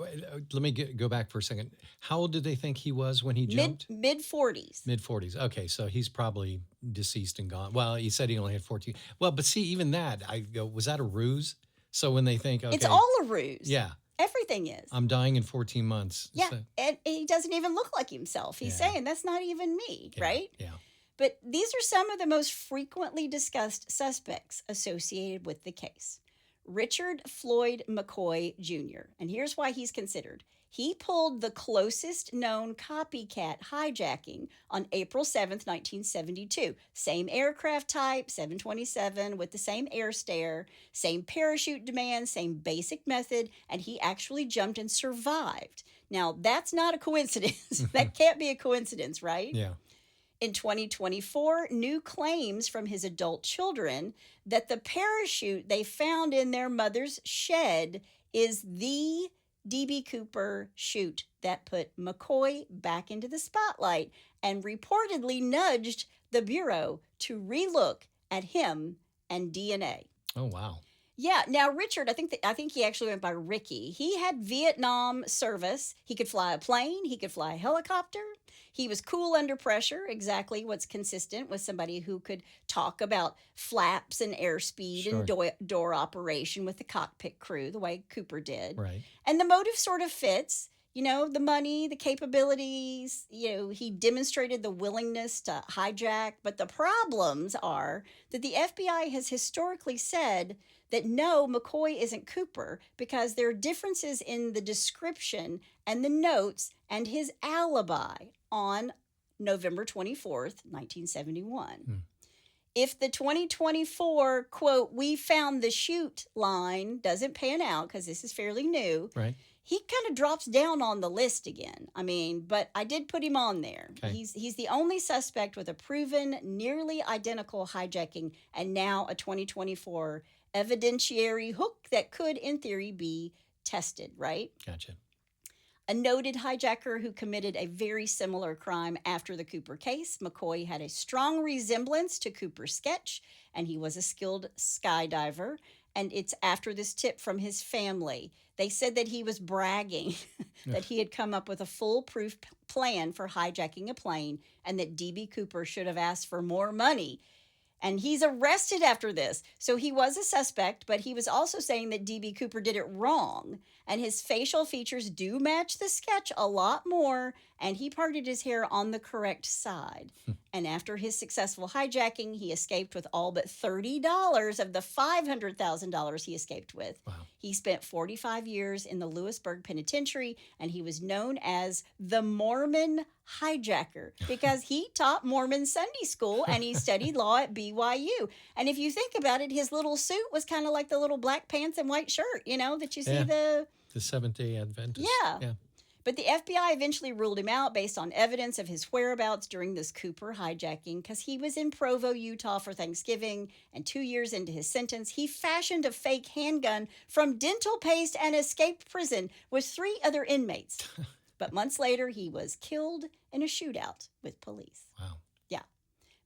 let me go back for a second. How old did they think he was when he jumped? Mid-40s. Mid-40s. Okay, so he's probably deceased and gone. Well, he said he only had 14. Well, but see, even that, I go, was that a ruse? So when they think, okay. It's all a ruse. Yeah. Everything is. I'm dying in 14 months. Yeah, So- and he doesn't even look like himself. He's Yeah. saying that's not even me, yeah, right? Yeah. But these are some of the most frequently discussed suspects associated with the case. Richard Floyd McCoy Jr., and here's why he's considered. He pulled the closest known copycat hijacking on April 7th, 1972. Same aircraft type, 727, with the same airstair, same parachute demand, same basic method, and he actually jumped and survived. Now, that's not a coincidence. That can't be a coincidence, right? Yeah. In 2024, new claims from his adult children that the parachute they found in their mother's shed is the D.B. Cooper chute that put McCoy back into the spotlight and reportedly nudged the Bureau to relook at him and DNA. Oh, wow. Yeah. Now, Richard, I think he actually went by Ricky. He had Vietnam service. He could fly a plane. He could fly a helicopter. He was cool under pressure, exactly what's consistent with somebody who could talk about flaps and airspeed and door operation with the cockpit crew, the way Cooper did. Right. And the motive sort of fits. The money, the capabilities, he demonstrated the willingness to hijack. But the problems are that the FBI has historically said that no, McCoy isn't Cooper because there are differences in the description and the notes and his alibi on November 24th, 1971. If the 2024, quote, "we found the chute" line doesn't pan out, because this is fairly new, Right. he kind of drops down on the list again. But I did put him on there. Okay. He's the only suspect with a proven, nearly identical hijacking, and now a 2024 evidentiary hook that could, in theory, be tested, right? Gotcha. A noted hijacker who committed a very similar crime after the Cooper case. McCoy had a strong resemblance to Cooper's sketch, and he was a skilled skydiver. And it's after this tip from his family. They said that he was bragging that he had come up with a foolproof plan for hijacking a plane and that D.B. Cooper should have asked for more money. And he's arrested after this. So he was a suspect, but he was also saying that D.B. Cooper did it wrong. And his facial features do match the sketch a lot more. And he parted his hair on the correct side. And after his successful hijacking, he escaped with all but $30 of the $500,000 he escaped with. Wow. He spent 45 years in the Lewisburg Penitentiary, and he was known as the Mormon hijacker because he taught Mormon Sunday school and he studied law at BYU. And if you think about it, his little suit was kind of like the little black pants and white shirt, that you see The Seventh-day Adventist. Yeah. But the FBI eventually ruled him out based on evidence of his whereabouts during this Cooper hijacking because he was in Provo, Utah for Thanksgiving, and 2 years into his sentence, he fashioned a fake handgun from dental paste and escaped prison with 3 other inmates. But months later, he was killed in a shootout with police. Wow. Yeah.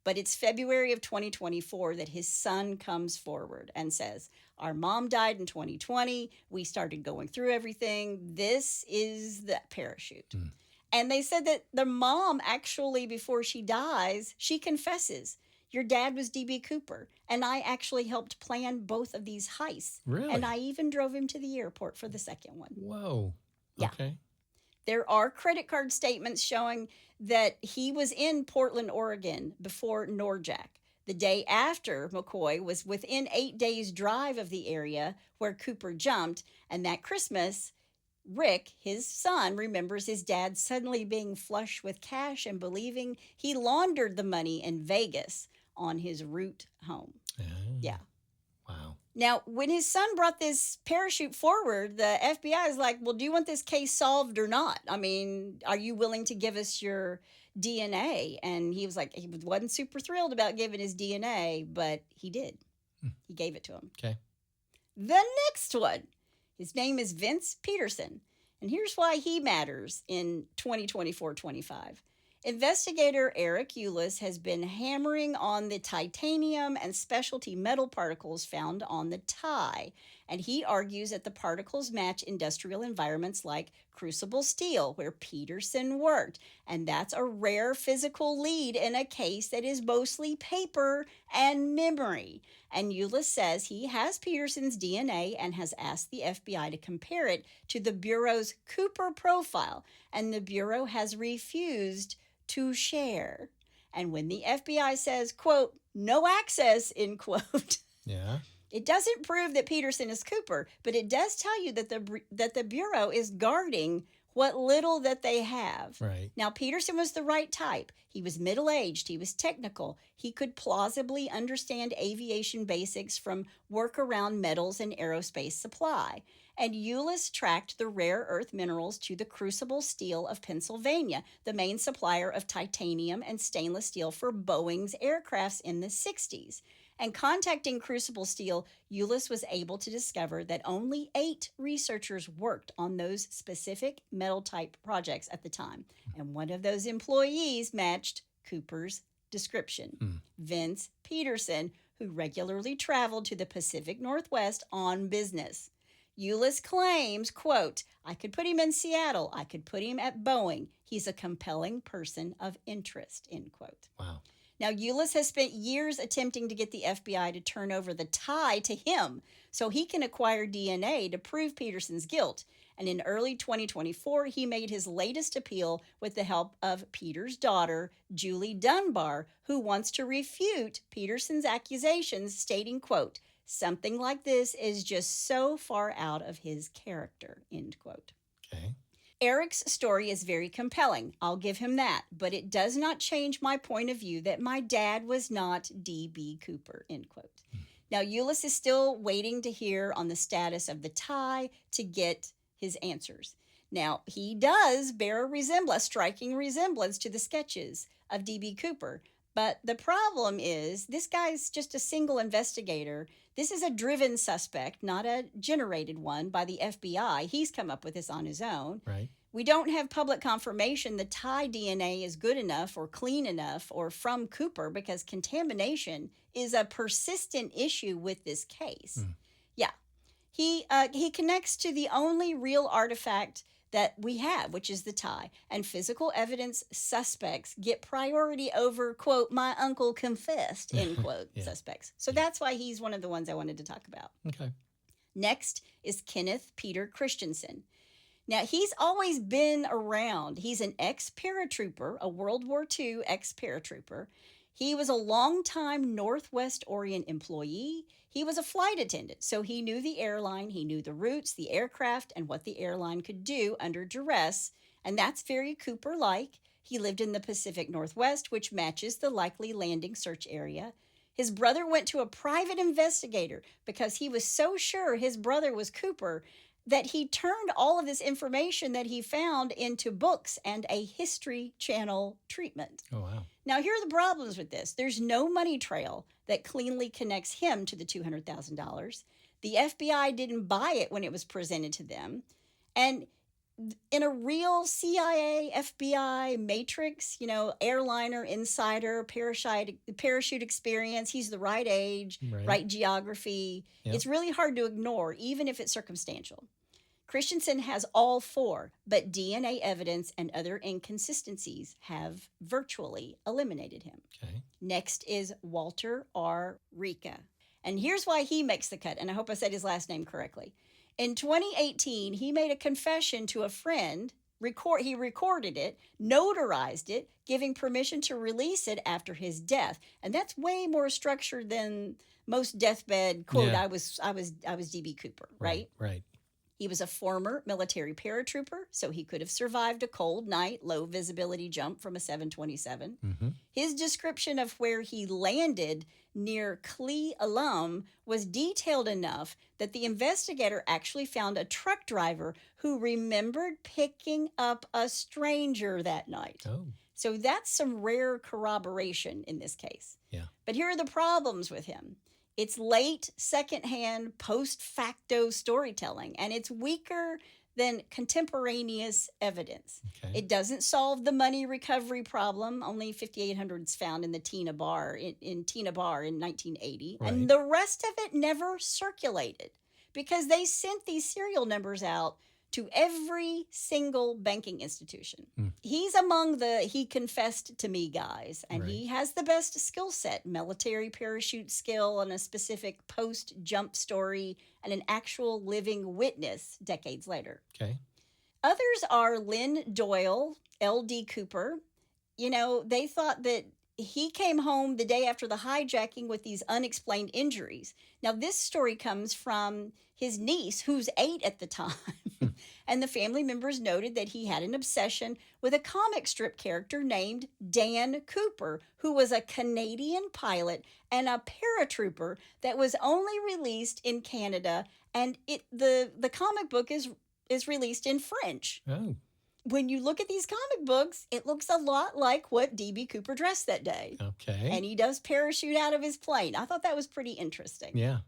But it's February of 2024 that his son comes forward and says, "Our mom died in 2020. We started going through everything. This is the parachute." And they said that the mom actually, before she dies, she confesses, "Your dad was D.B. Cooper, and I actually helped plan both of these heists. Really? And I even drove him to the airport for the second one." Whoa. Yeah. Okay. There are credit card statements showing that he was in Portland, Oregon before NORJAK. The day after McCoy was within 8 days' drive of the area where Cooper jumped. And that Christmas, Rick, his son, remembers his dad suddenly being flush with cash and believing he laundered the money in Vegas on his route home. Yeah. Wow. Now, when his son brought this parachute forward, the FBI is like, "Well, do you want this case solved or not? Are you willing to give us your DNA?" And he was like, he wasn't super thrilled about giving his DNA, but he did. He gave it to him. Okay. The next one, his name is Vince Peterson. And here's why he matters in 2024-25. Investigator Eric Eulis has been hammering on the titanium and specialty metal particles found on the tie. And he argues that the particles match industrial environments like crucible steel, where Peterson worked. And that's a rare physical lead in a case that is mostly paper and memory. And Euless says he has Peterson's DNA and has asked the FBI to compare it to the Bureau's Cooper profile. And the Bureau has refused to share. And when the FBI says, quote, no access, end quote, Yeah. it doesn't prove that Peterson is Cooper, but it does tell you that the Bureau is guarding what little that they have. Right. Now, Peterson was the right type. He was middle-aged. He was technical. He could plausibly understand aviation basics from work around metals and aerospace supply. And Euless tracked the rare earth minerals to the Crucible Steel of Pennsylvania, the main supplier of titanium and stainless steel for Boeing's aircrafts in the 60s. And contacting Crucible Steel, Euless was able to discover that only 8 researchers worked on those specific metal type projects at the time. And one of those employees matched Cooper's description, Vince Peterson, who regularly traveled to the Pacific Northwest on business. Euless claims, quote, I could put him in Seattle. I could put him at Boeing. He's a compelling person of interest, end quote. Wow. Now, Euless has spent years attempting to get the FBI to turn over the tie to him so he can acquire DNA to prove Peterson's guilt. And in early 2024, he made his latest appeal with the help of Peter's daughter, Julie Dunbar, who wants to refute Peterson's accusations, stating, quote, something like this is just so far out of his character, end quote. Okay. Eric's story is very compelling. I'll give him that. But it does not change my point of view that my dad was not D.B. Cooper, end quote. Now, Euless is still waiting to hear on the status of the tie to get his answers. Now, he does bear a striking resemblance to the sketches of D.B. Cooper. But the problem is this guy's just a single investigator. This is a driven suspect, not a generated one by the FBI. He's come up with this on his own. Right. We don't have public confirmation the tie DNA is good enough or clean enough or from Cooper because contamination is a persistent issue with this case. Yeah. He connects to the only real artifact that we have, which is the tie. And physical evidence suspects get priority over, quote, my uncle confessed, end quote, suspects. So that's why he's one of the ones I wanted to talk about. Okay. Next is Kenneth Peter Christensen. Now, he's always been around. He's an ex-paratrooper, a World War II ex-paratrooper. He was a longtime Northwest Orient employee. He was a flight attendant, so he knew the airline, he knew the routes, the aircraft, and what the airline could do under duress, and that's very Cooper-like. He lived in the Pacific Northwest, which matches the likely landing search area. His brother went to a private investigator because he was so sure his brother was Cooper that he turned all of this information that he found into books and a History Channel treatment. Oh, wow. Now, here are the problems with this. There's no money trail that cleanly connects him to the $200,000. The FBI didn't buy it when it was presented to them. And in a real CIA, FBI matrix, airliner, insider, parachute experience, he's the right age, right geography. Yep. It's really hard to ignore, even if it's circumstantial. Christensen has all 4, but DNA evidence and other inconsistencies have virtually eliminated him. Okay. Next is Walter R. Rica. And here's why he makes the cut, and I hope I said his last name correctly. In 2018, he made a confession to a friend. He recorded it, notarized it, giving permission to release it after his death. And that's way more structured than most deathbed, quote, Yeah. I was D.B. Cooper, right? Right. He was a former military paratrooper, so he could have survived a cold night, low visibility jump from a 727. Mm-hmm. His description of where he landed near Cle Alum was detailed enough that the investigator actually found a truck driver who remembered picking up a stranger that night. Oh. So that's some rare corroboration in this case. Yeah. But here are the problems with him. It's late, secondhand, post-facto storytelling, and it's weaker than contemporaneous evidence. Okay. It doesn't solve the money recovery problem. Only 5,800 is found in the Tina Bar in Tina Bar in 1980, Right. and the rest of it never circulated. because they sent these serial numbers out to every single banking institution. He's among the he confessed to me guys, and he has the best skill set, military parachute skill and a specific post-jump story and an actual living witness decades later. Okay. Others are Lynn Doyle, L.D. Cooper. You know, they thought that he came home the day after the hijacking with these unexplained injuries. Now, this story comes from his niece, who's 8 at the time. And the family members noted that he had an obsession with a comic strip character named Dan Cooper, who was a Canadian pilot and a paratrooper that was only released in Canada. And the comic book is released in French. Oh. When you look at these comic books, it looks a lot like what D.B. Cooper dressed that day. Okay. And he does parachute out of his plane. I thought that was pretty interesting. Yeah.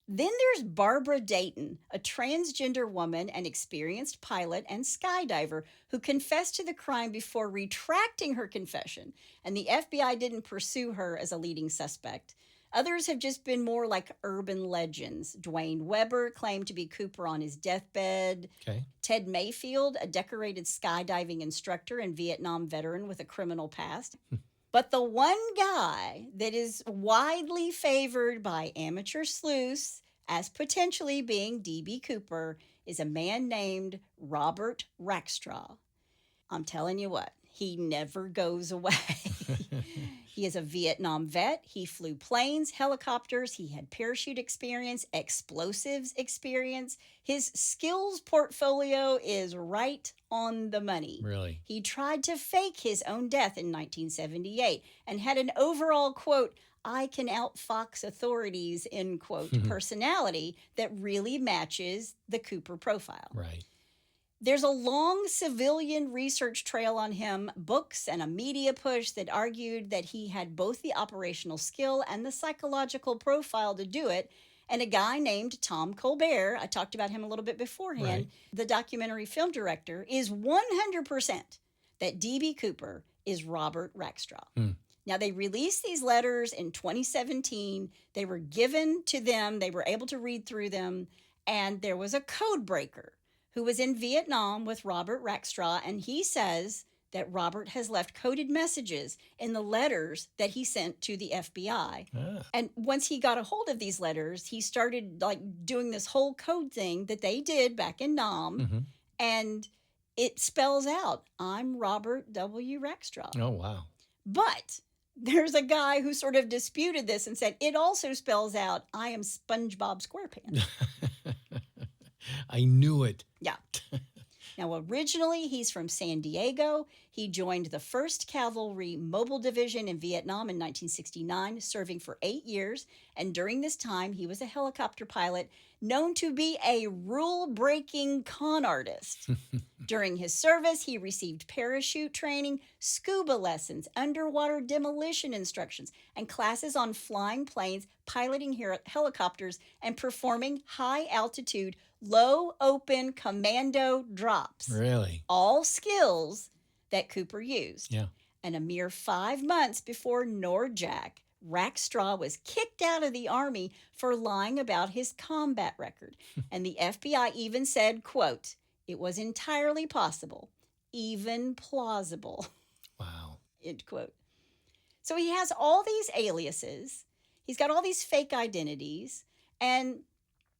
Then there's Barbara Dayton, a transgender woman, an experienced pilot and skydiver who confessed to the crime before retracting her confession, and the FBI didn't pursue her as a leading suspect. Others have just been more like urban legends. Dwayne Weber claimed to be Cooper on his deathbed. Okay. Ted Mayfield, a decorated skydiving instructor and Vietnam veteran with a criminal past. But the one guy that is widely favored by amateur sleuths as potentially being D.B. Cooper is a man named Robert Rackstraw. I'm telling you what, he never goes away. He is a Vietnam vet. He flew planes, helicopters. He had parachute experience, explosives experience. His skills portfolio is right on the money. Really? He tried to fake his own death in 1978 and had an overall, quote, I can outfox authorities, end quote, personality that really matches the Cooper profile. Right. There's a long civilian research trail on him, books and a media push that argued that he had both the operational skill and the psychological profile to do it. And a guy named Tom Colbert, I talked about him a little bit beforehand, Right. the documentary film director, is 100% that D.B. Cooper is Robert Rackstraw. Now, they released these letters in 2017. They were given to them. They were able to read through them. And there was a code breaker who was in Vietnam with Robert Rackstraw, and he says that Robert has left coded messages in the letters that he sent to the FBI. And once he got a hold of these letters, he started like doing this whole code thing that they did back in Nam, and it spells out, I'm Robert W. Rackstraw. Oh, wow. But there's a guy who sort of disputed this and said, it also spells out, I am SpongeBob SquarePants. I knew it. Yeah. Now, originally, he's from San Diego. He joined the 1st Cavalry Mobile Division in Vietnam in 1969, serving for 8 years. And during this time, he was a helicopter pilot known to be a rule-breaking con artist. During his service, he received parachute training, scuba lessons, underwater demolition instructions, and classes on flying planes, piloting helicopters, and performing high-altitude, low-open commando drops. Really? All skills that Cooper used. Yeah. And a mere 5 months before NORJAK, Rackstraw was kicked out of the Army for lying about his combat record. And the FBI even said, quote, it was entirely possible, even plausible, Wow. end quote. So he has all these aliases. He's got all these fake identities. And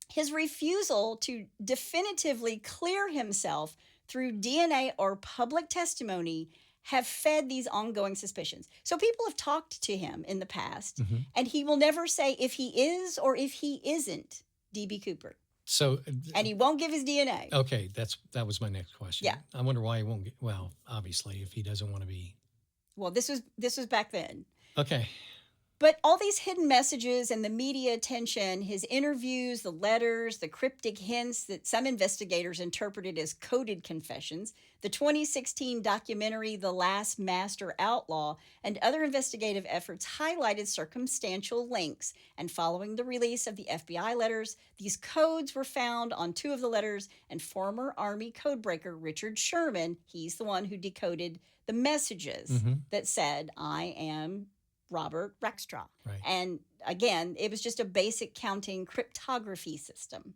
his refusal to definitively clear himself through DNA or public testimony have fed these ongoing suspicions. So people have talked to him in the past, and he will never say if he is or if he isn't D.B. Cooper. So, And he won't give his DNA. okay, that was my next question. Yeah. I wonder why he won't get, well, obviously, if he doesn't want to be. Well, this was back then. Okay. But all these hidden messages and the media attention, his interviews, the letters, the cryptic hints that some investigators interpreted as coded confessions, the 2016 documentary The Last Master Outlaw, and other investigative efforts highlighted circumstantial links. And following the release of the FBI letters, these codes were found on 2 of the letters, and former Army codebreaker Richard Sherman, he's the one who decoded the messages that said, I am Robert Rackstraw. Right. And again, it was just a basic counting cryptography system.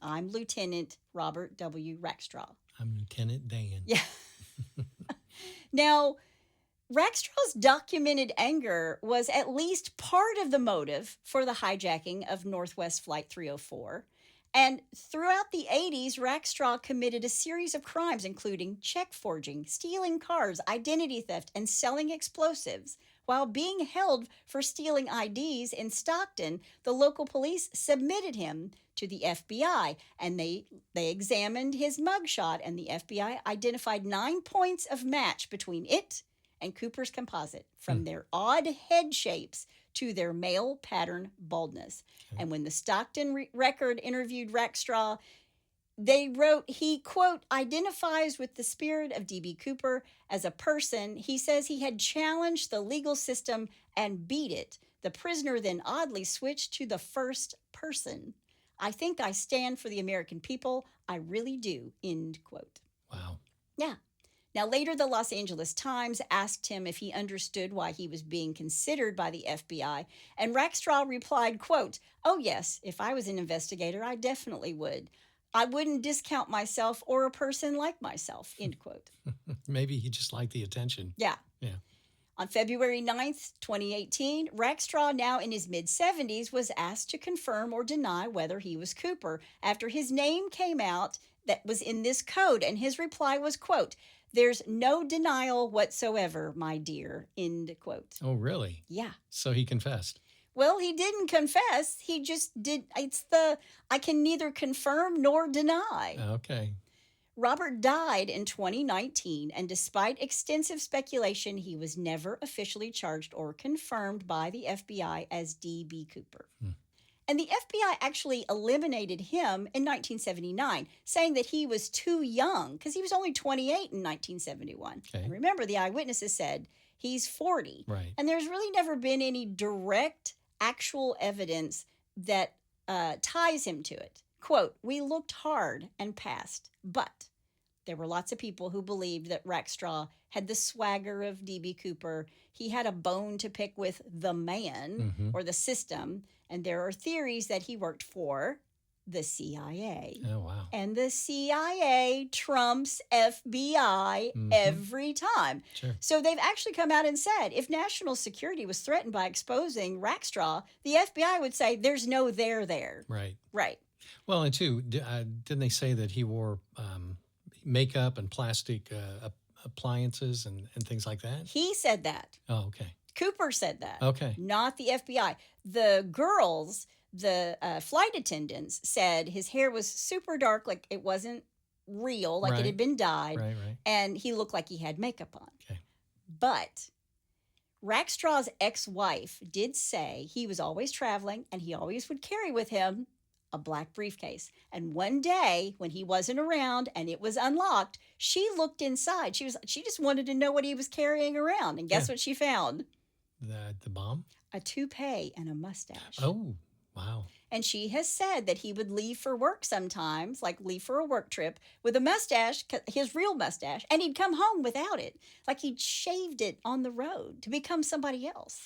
I'm Lieutenant Robert W. Rackstraw. I'm Lieutenant Dan. Yeah. Now, Rackstraw's documented anger was at least part of the motive for the hijacking of Northwest Flight 304. And throughout the 80s, Rackstraw committed a series of crimes, including check forging, stealing cars, identity theft, and selling explosives. While being held for stealing IDs in Stockton, the local police submitted him to the FBI, and they examined his mugshot, and the FBI identified 9 points of match between it and Cooper's composite, from their odd head shapes to their male pattern baldness. And when the Stockton Record interviewed Rackstraw, they wrote he, quote, identifies with the spirit of D.B. Cooper as a person. He says he had challenged the legal system and beat it. The prisoner then oddly switched to the first person. I think I stand for the American people. I really do, end quote. Wow. Yeah. Now, later, the Los Angeles Times asked him if he understood why he was being considered by the FBI, and Rackstraw replied, quote, oh, yes, if I was an investigator, I definitely would. I wouldn't discount myself or a person like myself, end quote. Maybe he just liked the attention. Yeah. Yeah. On February 9th, 2018, Rackstraw, now in his mid-70s, was asked to confirm or deny whether he was Cooper after his name came out that was in this code, and his reply was, quote, there's no denial whatsoever, my dear, end quote. Oh, really? Yeah. So he confessed. Well, he didn't confess. He just did. I can neither confirm nor deny. Okay. Robert died in 2019, and despite extensive speculation, he was never officially charged or confirmed by the FBI as D.B. Cooper. And the FBI actually eliminated him in 1979, saying that he was too young because he was only 28 in 1971. Okay. And remember, the eyewitnesses said he's 40. Right. And there's really never been any direct, actual evidence that ties him to it. Quote, we looked hard and passed, but there were lots of people who believed that Rackstraw had the swagger of D.B. Cooper. He had a bone to pick with the man or the system. And there are theories that he worked for the CIA. Oh, wow. And the CIA trumps FBI every time. Sure. So they've actually come out and said if national security was threatened by exposing Rackstraw, the FBI would say there's no there. Right. Right. Well, and too, didn't they say that he wore makeup and plastic appliances and things like that? He said that. Oh, okay. Cooper said that. Okay. Not the FBI. The girls, the flight attendants, said his hair was super dark, like it wasn't real, like it had been dyed. Right. And he looked like he had makeup on. Okay. But Rackstraw's ex-wife did say he was always traveling and he always would carry with him a black briefcase. And one day when he wasn't around and it was unlocked, she looked inside. She just wanted to know what he was carrying around. And guess what she found? The bomb? A toupee and a mustache. Oh, wow. And she has said that he would leave for work sometimes, like leave for a work trip, with a mustache, his real mustache, and he'd come home without it. Like he'd shaved it on the road to become somebody else.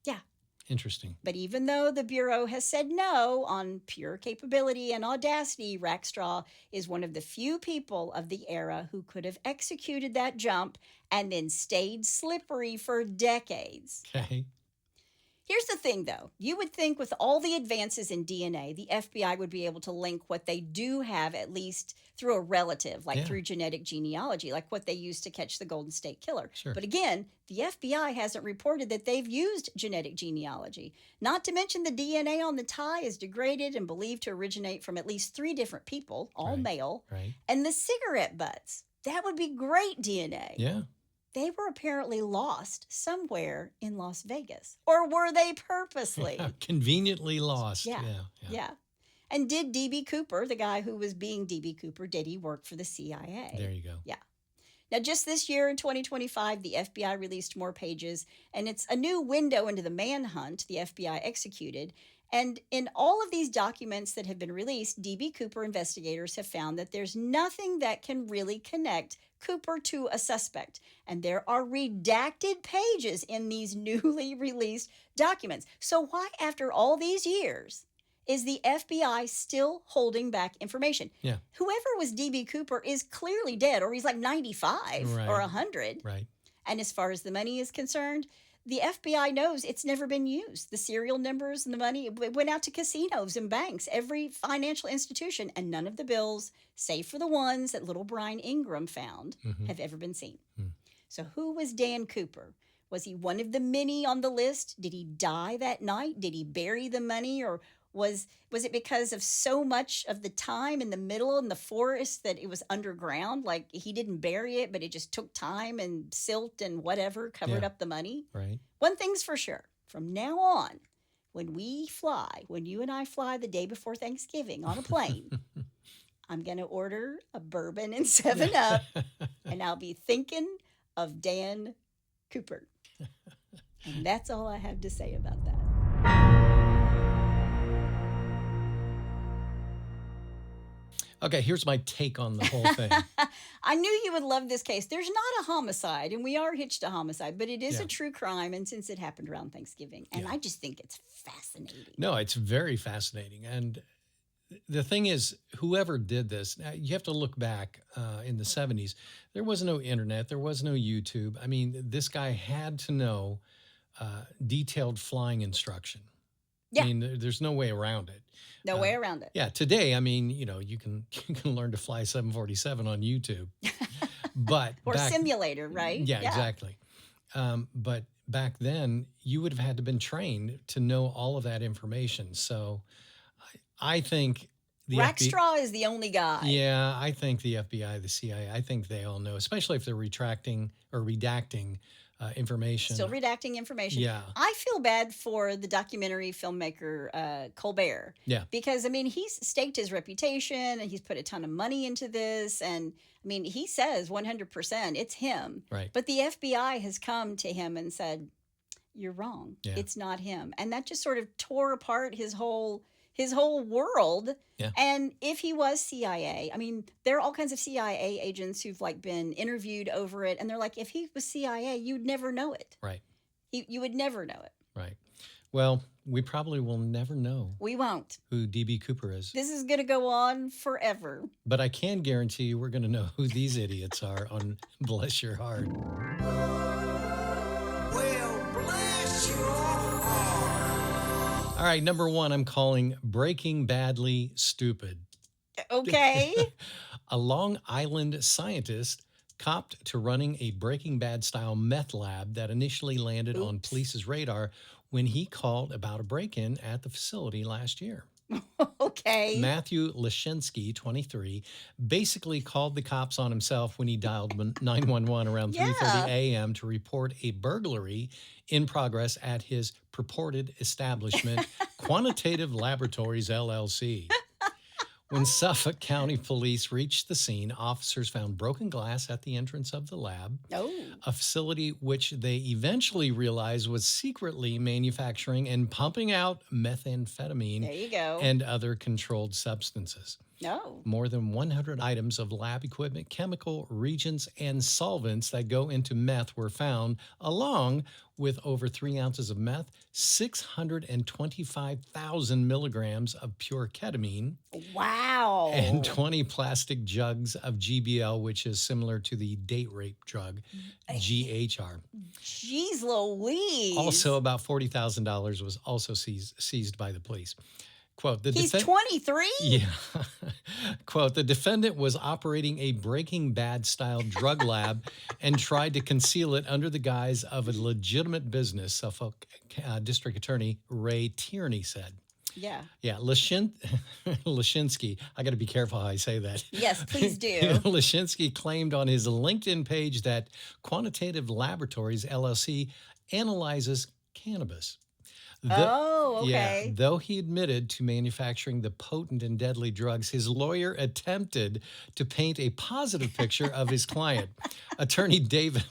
Yeah. Interesting. But even though the Bureau has said no on pure capability and audacity, Rackstraw is one of the few people of the era who could have executed that jump and then stayed slippery for decades. Okay. Here's the thing, though. You would think with all the advances in DNA, the FBI would be able to link what they do have, at least through a relative, like through genetic genealogy, like what they used to catch the Golden State Killer. Sure. But again, the FBI hasn't reported that they've used genetic genealogy. Not to mention the DNA on the tie is degraded and believed to originate from at least 3 different people, all male. Right. And the cigarette butts, that would be great DNA. Yeah. They were apparently lost somewhere in Las Vegas. Or were they purposely? Conveniently lost. Yeah. And did D.B. Cooper, the guy who was being D.B. Cooper, did he work for the CIA? There you go. Yeah. Now, just this year in 2025, the FBI released more pages, and it's a new window into the manhunt the FBI executed. And in all of these documents that have been released, D.B. Cooper investigators have found that there's nothing that can really connect Cooper to a suspect. And there are redacted pages in these newly released documents. So why, after all these years, is the FBI still holding back information. Yeah. Whoever was D.B. Cooper is clearly dead, or he's like 95 Right. or 100. Right. And as far as the money is concerned, the FBI knows it's never been used. The serial numbers and the money went out to casinos and banks, every financial institution, and none of the bills, save for the ones that little Brian Ingram found, have ever been seen. So who was Dan Cooper? Was he one of the many on the list? Did he die that night? Did he bury the money? Or was it because of so much of the time in the middle in the forest that it was underground? Like he didn't bury it, but it just took time and silt and whatever covered up the money? Right. One thing's for sure. From now on, when you and I fly the day before Thanksgiving on a plane, I'm going to order a bourbon and 7-Up, and I'll be thinking of Dan Cooper. And that's all I have to say about that. Okay, here's my take on the whole thing. I knew you would love this case. There's not a homicide, and we are hitched a homicide, but it is a true crime, and since it happened around Thanksgiving, and I just think it's fascinating. No, it's very fascinating. And the thing is, whoever did this, you have to look back in the 70s. There was no internet. There was no YouTube. I mean, this guy had to know detailed flying instruction. Yeah. I mean, there's no way around it. No way around it. Yeah, today, I mean, you can learn to fly 747 on YouTube. But or simulator, right? Yeah, exactly. But back then, you would have had to been trained to know all of that information. So I think the Rackstraw is the only guy. Yeah, I think the FBI, the CIA, I think they all know, especially if they're retracting or redacting information. Still redacting information. Yeah. I feel bad for the documentary filmmaker Colbert. Yeah. Because, I mean, he's staked his reputation and he's put a ton of money into this. And, I mean, he says 100% it's him. Right. But the FBI has come to him and said, you're wrong. Yeah. It's not him. And that just sort of tore apart his whole world. Yeah. And if he was CIA, I mean, there are all kinds of CIA agents who've like been interviewed over it. And they're like, if he was CIA, you'd never know it. Right. You would never know it. Right. Well, we probably will never know We won't. who D.B. Cooper is. This is going to go on forever. But I can guarantee you we're going to know who these idiots are on Bless Your Heart. Well, bless your heart. All right, number one, I'm calling Breaking Badly Stupid. Okay. A Long Island scientist copped to running a Breaking Bad style meth lab that initially landed on police's radar when he called about a break-in at the facility last year. Okay. Matthew Leshinsky, 23, basically called the cops on himself when he dialed 911 around 3:30 a.m. to report a burglary in progress at his purported establishment, Quantitative Laboratories, LLC. When Suffolk County Police reached the scene, officers found broken glass at the entrance of the lab, a facility which they eventually realized was secretly manufacturing and pumping out methamphetamine There you go. and other controlled substances. No. More than 100 items of lab equipment, chemical reagents, and solvents that go into meth were found, along with over 3 ounces of meth, 625,000 milligrams of pure ketamine, Wow. and 20 plastic jugs of GBL, which is similar to the date rape drug, GHR. Jeez Louise. Also, about $40,000 was also seized by the police. Quote, He's 23? Yeah. Quote, the defendant was operating a Breaking Bad style drug lab and tried to conceal it under the guise of a legitimate business, Suffolk District Attorney Ray Tierney said. Yeah. Yeah, Leshinsky, I got to be careful how I say that. Yes, please do. Leshinsky claimed on his LinkedIn page that Quantitative Laboratories, LLC, analyzes cannabis. Okay. Yeah, though he admitted to manufacturing the potent and deadly drugs, his lawyer attempted to paint a positive picture of his client. Attorney David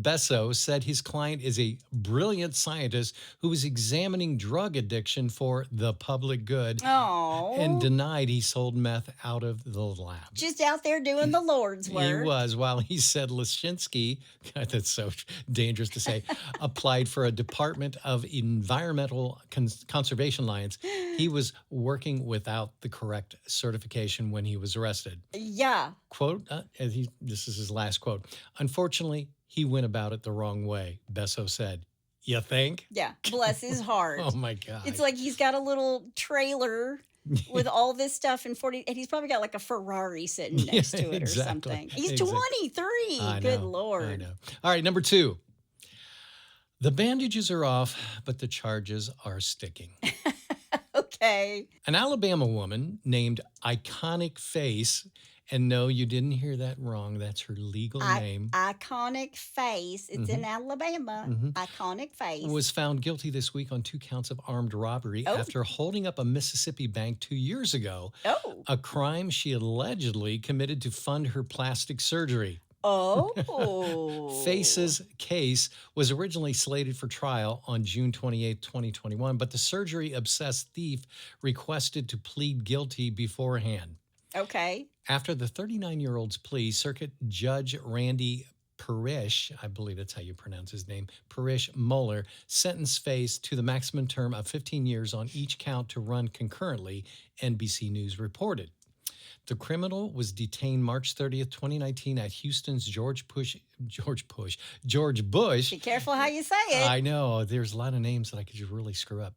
Besso said his client is a brilliant scientist who is examining drug addiction for the public good and denied he sold meth out of the lab. Just out there doing the Lord's work. He was, while he said Leshinsky, God, that's so dangerous to say, applied for a Department of Environmental Conservation Alliance. He was working without the correct certification when he was arrested. Yeah. Quote, this is his last quote. Unfortunately, he went about it the wrong way, Besso said. You think? Yeah. Bless his heart. Oh, my God. It's like he's got a little trailer with all this stuff and he's probably got like a Ferrari sitting next to it or something. He's 23. Good Lord. I know. All right, number 2. The bandages are off, but the charges are sticking. Okay. An Alabama woman named Iconic Face, and no, you didn't hear that wrong. That's her legal name. Iconic Face. It's in Alabama. Iconic Face. Was found guilty this week on 2 counts of armed robbery after holding up a Mississippi bank 2 years ago. Oh. A crime she allegedly committed to fund her plastic surgery. Oh. Face's case was originally slated for trial on June 28, 2021, but the surgery-obsessed thief requested to plead guilty beforehand. Okay. After the 39-year-old's plea, Circuit Judge Randy Parrish, I believe that's how you pronounce his name, Parrish Mueller, sentenced Face to the maximum term of 15 years on each count to run concurrently, NBC News reported. The criminal was detained March 30th, 2019 at Houston's George Bush. Be careful how you say it. I know. There's a lot of names that I could just really screw up.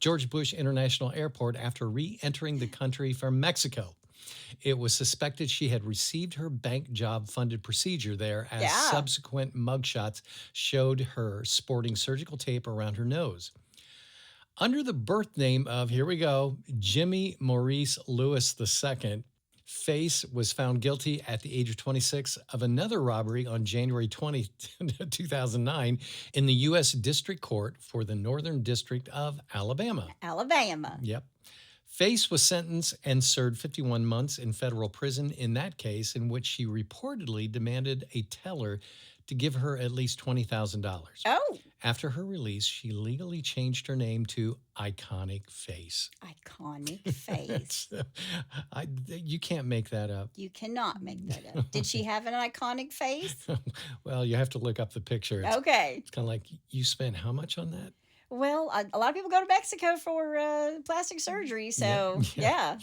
George Bush International Airport after re-entering the country from Mexico. It was suspected she had received her bank job-funded procedure there as subsequent mugshots showed her sporting surgical tape around her nose. Under the birth name of, here we go, Jimmy Maurice Lewis II, Face was found guilty at the age of 26 of another robbery on January 20, 2009 in the U.S. District Court for the Northern District of Alabama. Alabama. Yep. Face was sentenced and served 51 months in federal prison in that case, in which she reportedly demanded a teller to give her at least $20,000. Oh. After her release, she legally changed her name to Iconic Face. Iconic Face. You can't make that up. You cannot make that up. Did she have an iconic face? Well, you have to look up the picture. Okay. It's kind of like, you spent how much on that? Well, a lot of people go to Mexico for plastic surgery, so yeah.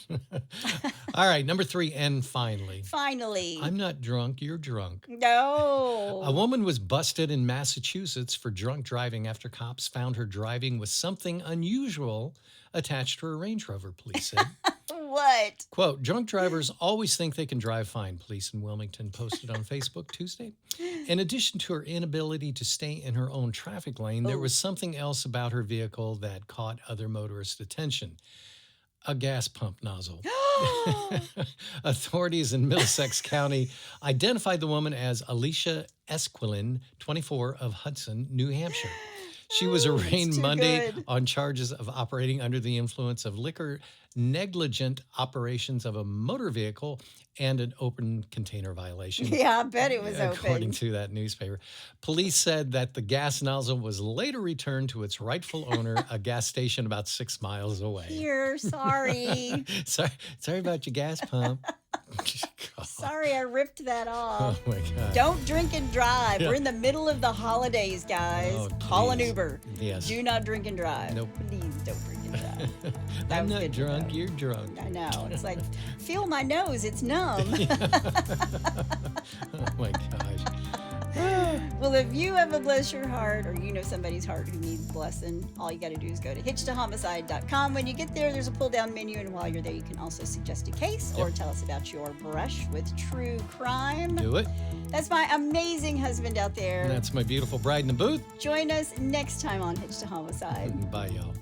All right, number 3, and finally. Finally. I'm not drunk, you're drunk. No. A woman was busted in Massachusetts for drunk driving after cops found her driving with something unusual attached to her Range Rover, police said. What? Quote, drunk drivers always think they can drive fine, police in Wilmington posted on Facebook Tuesday. In addition to her inability to stay in her own traffic lane, there was something else about her vehicle that caught other motorists' attention. A gas pump nozzle. Authorities in Middlesex County identified the woman as Alicia Esquilin, 24, of Hudson, New Hampshire. She was arraigned Monday on charges of operating under the influence of liquor, negligent operations of a motor vehicle, and an open container violation. Yeah, I bet it was according to that newspaper. Police said that the gas nozzle was later returned to its rightful owner, a gas station about 6 miles away. Here, sorry. sorry about your gas pump. Sorry, I ripped that off. Oh, my God. Don't drink and drive. We're in the middle of the holidays, guys. Oh, call an Uber. Yes. Do not drink and drive. Nope. Please don't drink and drive. I'm not drunk, you're drunk. I know. It's like, feel my nose. It's numb. Oh, my gosh. Well, if you have a bless your heart or you know somebody's heart who needs blessing, all you got to do is go to hitchedtohomicide.com. When you get there, there's a pull-down menu, and while you're there, you can also suggest a case or tell us about your brush with true crime. Do it. That's my amazing husband out there. And that's my beautiful bride in the booth. Join us next time on Hitched to Homicide. Bye, y'all.